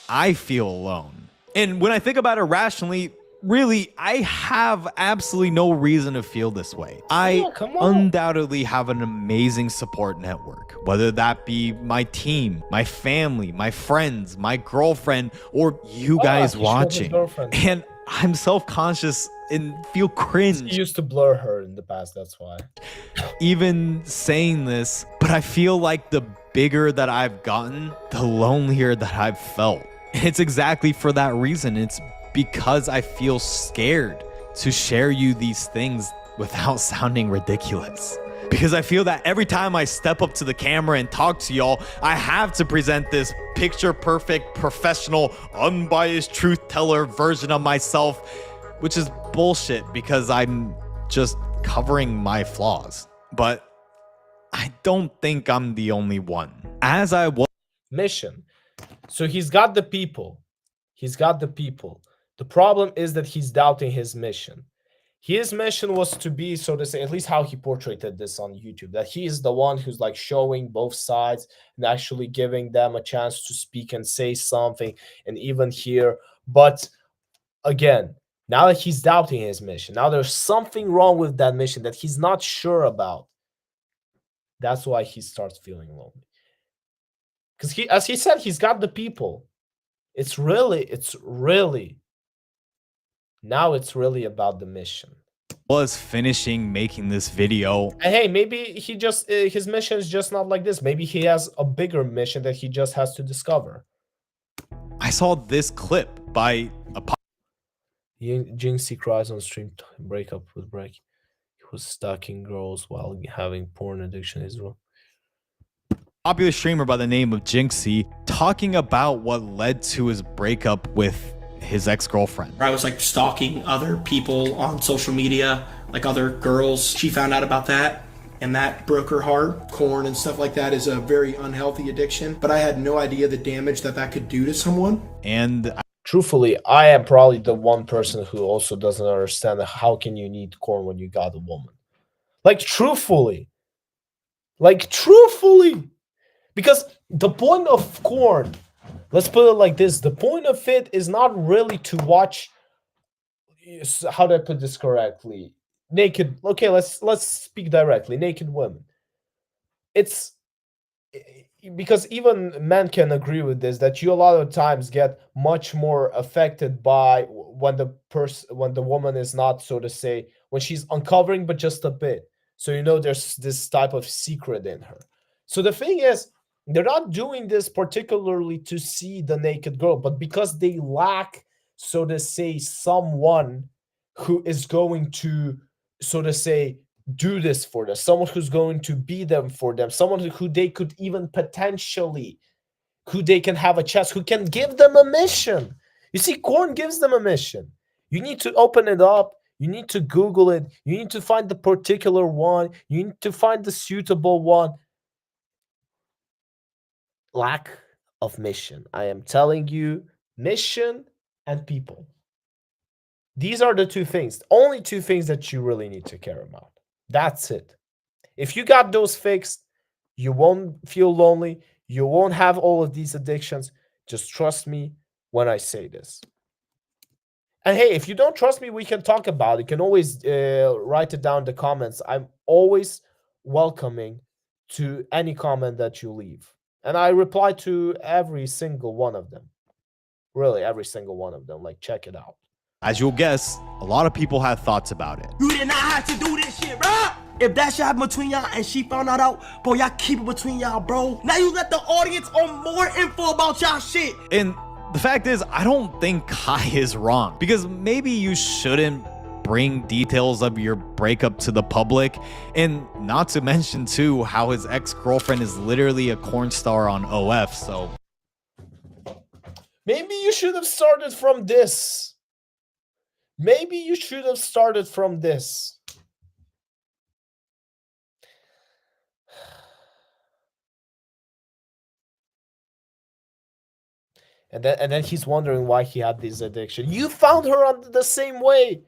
Speaker 2: I feel alone. And when I think about it rationally, really, I have absolutely no reason to feel this way. I undoubtedly have an amazing support network, whether that be my team, my family, my friends, my girlfriend, or you guys watching. And I'm self-conscious and feel cringe.
Speaker 1: He used to blur her in the past, that's why.
Speaker 2: Even saying this, but I feel like the bigger that I've gotten, the lonelier that I've felt. And it's exactly for that reason. It's because I feel scared to share you these things without sounding ridiculous. Because I feel that every time I step up to the camera and talk to y'all, I have to present this picture perfect, professional, unbiased truth teller version of myself, which is bullshit because I'm just covering my flaws. But I don't think I'm the only one. As I was
Speaker 1: mission. So he's got the people. He's got the people. The problem is that he's doubting his mission. His mission was to be, so to say, at least how he portrayed this on YouTube, that he is the one who's like showing both sides and actually giving them a chance to speak and say something and even hear. But again, now that he's doubting his mission, now there's something wrong with that mission that he's not sure about. That's why he starts feeling lonely. Because as he said, he's got the people. It's really now it's really about the mission.
Speaker 2: Was finishing making this video.
Speaker 1: And hey, maybe he just his mission is just not like this. Maybe he has a bigger mission that he just has to discover.
Speaker 2: I saw this clip by a
Speaker 1: Jinxie cries on stream, breakup with Break. He was stalking girls while having porn addiction is wrong.
Speaker 2: Popular streamer by the name of Jinxie talking about what led to his breakup with his ex-girlfriend.
Speaker 14: I was like stalking other people on social media, like other girls. She found out about that and that broke her heart. Corn and stuff like that is a very unhealthy addiction, but I had no idea the damage that could do to someone.
Speaker 2: And
Speaker 1: truthfully, I am probably the one person who also doesn't understand how can you need corn when you got a woman. Like truthfully. Because the point of corn, let's put it like this, the point of it is not really to watch, how do I put this correctly? Naked, okay, let's speak directly, naked women. It's because even men can agree with this, that you a lot of times get much more affected by when the woman is not, so to say, when she's uncovering but just a bit. So you know there's this type of secret in her. So the thing is, they're not doing this particularly to see the naked girl, but because they lack, so to say, someone who is going to, so to say, do this for them, someone who's going to be them for them, someone who they could even potentially, who they can have a chance, who can give them a mission. You see, corn gives them a mission. You need to open it up. You need to Google it. You need to find the particular one. You need to find the suitable one. Lack of mission. I am telling you, mission and people. These are the two things, only two things that you really need to care about. That's it. If you got those fixed, you won't feel lonely. You won't have all of these addictions. Just trust me when I say this. And hey, if you don't trust me, we can talk about it. You can always write it down in the comments. I'm always welcoming to any comment that you leave. And I reply to every single one of them. Really, every single one of them. Like, check it out.
Speaker 2: As you'll guess, a lot of people have thoughts about it.
Speaker 15: You did not have to do this shit, bro. If that shit happened between y'all and she found that out, bro, y'all keep it between y'all, bro. Now you let the audience on more info about y'all shit.
Speaker 2: And the fact is, I don't think Kai is wrong, because maybe you shouldn't bring details of your breakup to the public, and not to mention too how his ex-girlfriend is literally a corn star on OF. So
Speaker 1: maybe you should have started from this. Maybe you should have started from this. And then he's wondering why he had this addiction. You found her on the same way.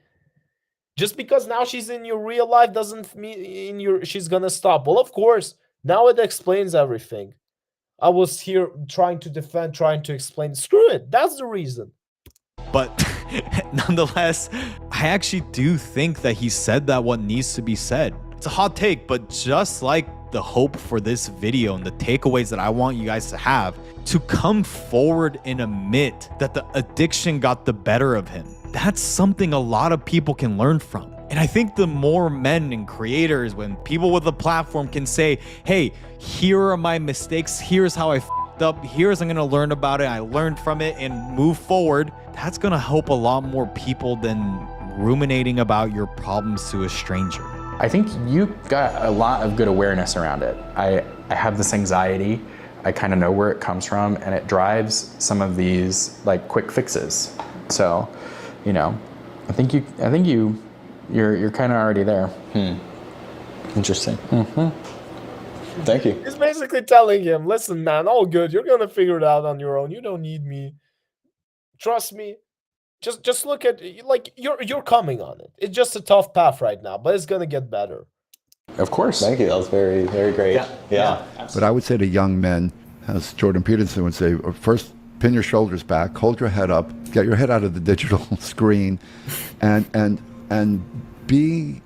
Speaker 1: Just because now she's in your real life doesn't mean she's gonna stop. Well, of course, Now it explains everything. I was here trying to defend, trying to explain. Screw it. That's the reason.
Speaker 2: But nonetheless, I actually do think that he said that what needs to be said. It's a hot take, but just like the hope for this video and the takeaways that I want you guys to have, to come forward and admit that the addiction got the better of him. That's something a lot of people can learn from. And I think the more men and creators, when people with a platform can say, hey, here are my mistakes, here's how I f***ed up, here's I'm gonna learn about it, I learned from it and move forward, that's gonna help a lot more people than ruminating about your problems to a stranger.
Speaker 13: I think you got a lot of good awareness around it. I have this anxiety. I kind of know where it comes from, and it drives some of these like quick fixes. So, you know, I think you're kind of already there.
Speaker 7: Interesting. Thank you.
Speaker 1: He's basically telling him, listen, man, all good. You're gonna figure it out on your own. You don't need me. Trust me. Just look at, like, you're coming on it. It's just a tough path right now, but it's gonna get better.
Speaker 13: Of course.
Speaker 7: Thank you. That was very, very great. Yeah.
Speaker 8: But I would say to young men, as Jordan Peterson would say, first pin your shoulders back, hold your head up, get your head out of the digital screen, and be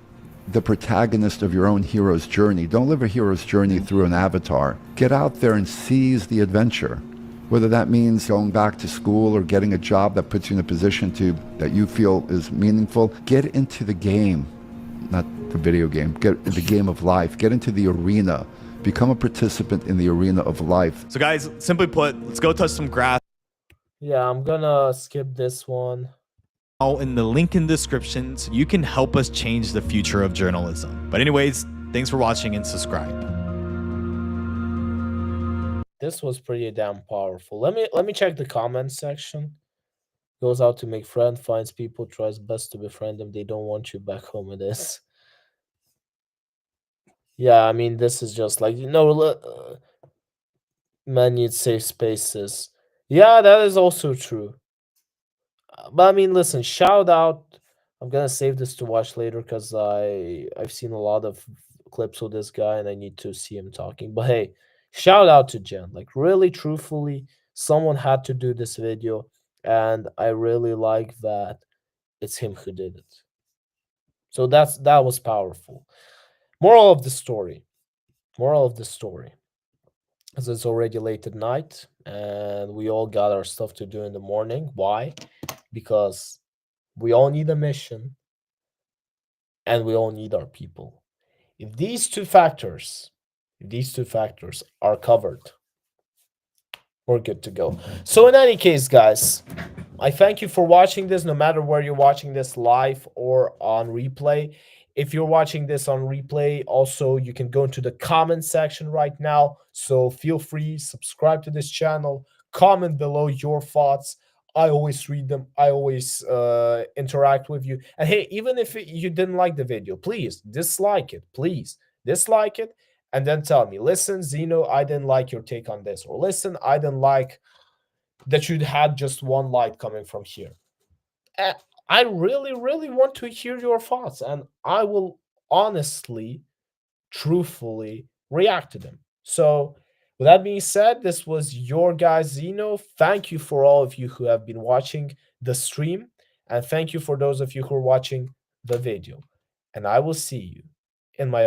Speaker 8: the protagonist of your own hero's journey. Don't live a hero's journey through an avatar. Get out there and seize the adventure. Whether that means going back to school or getting a job that puts you in a position that you feel is meaningful, get into the game, not the video game, get in the game of life, get into the arena, become a participant in the arena of life.
Speaker 2: So guys, simply put, let's go touch some grass.
Speaker 1: Yeah, I'm gonna skip this one.
Speaker 2: In the link in the description so you can help us change the future of journalism. But anyways, thanks for watching and subscribe.
Speaker 1: This was pretty damn powerful. Let me check the comment section. Goes out to make friend, finds people, tries best to befriend them. They don't want you back home. It is. Yeah, I mean, this is just like, men need safe spaces. Yeah, that is also true. But I mean, listen, shout out. I'm gonna save this to watch later because I've seen a lot of clips with this guy and I need to see him talking. But hey, shout out to Jen. Like, really, truthfully, someone had to do this video, and I really like that it's him who did it. So that was powerful. Moral of the story. Moral of the story. As it's already late at night and we all got our stuff to do in the morning. Why? Because we all need a mission and we all need our people. If these two factors are covered, we're good to go. So in any case, guys, I thank you for watching this, no matter where you're watching this, live or on replay. If you're watching this on replay, also, you can go into the comment section right now. So feel free, subscribe to this channel, comment below your thoughts. I always read them. I always interact with you. And hey, even if you didn't like the video, please dislike it. Please dislike it. And then tell me, listen, Zeno, I didn't like your take on this. Or listen, I didn't like that you had just one light coming from here. I really, really want to hear your thoughts. And I will honestly, truthfully react to them. So with that being said, this was your guy Zeno. Thank you for all of you who have been watching the stream. And thank you for those of you who are watching the video. And I will see you in my other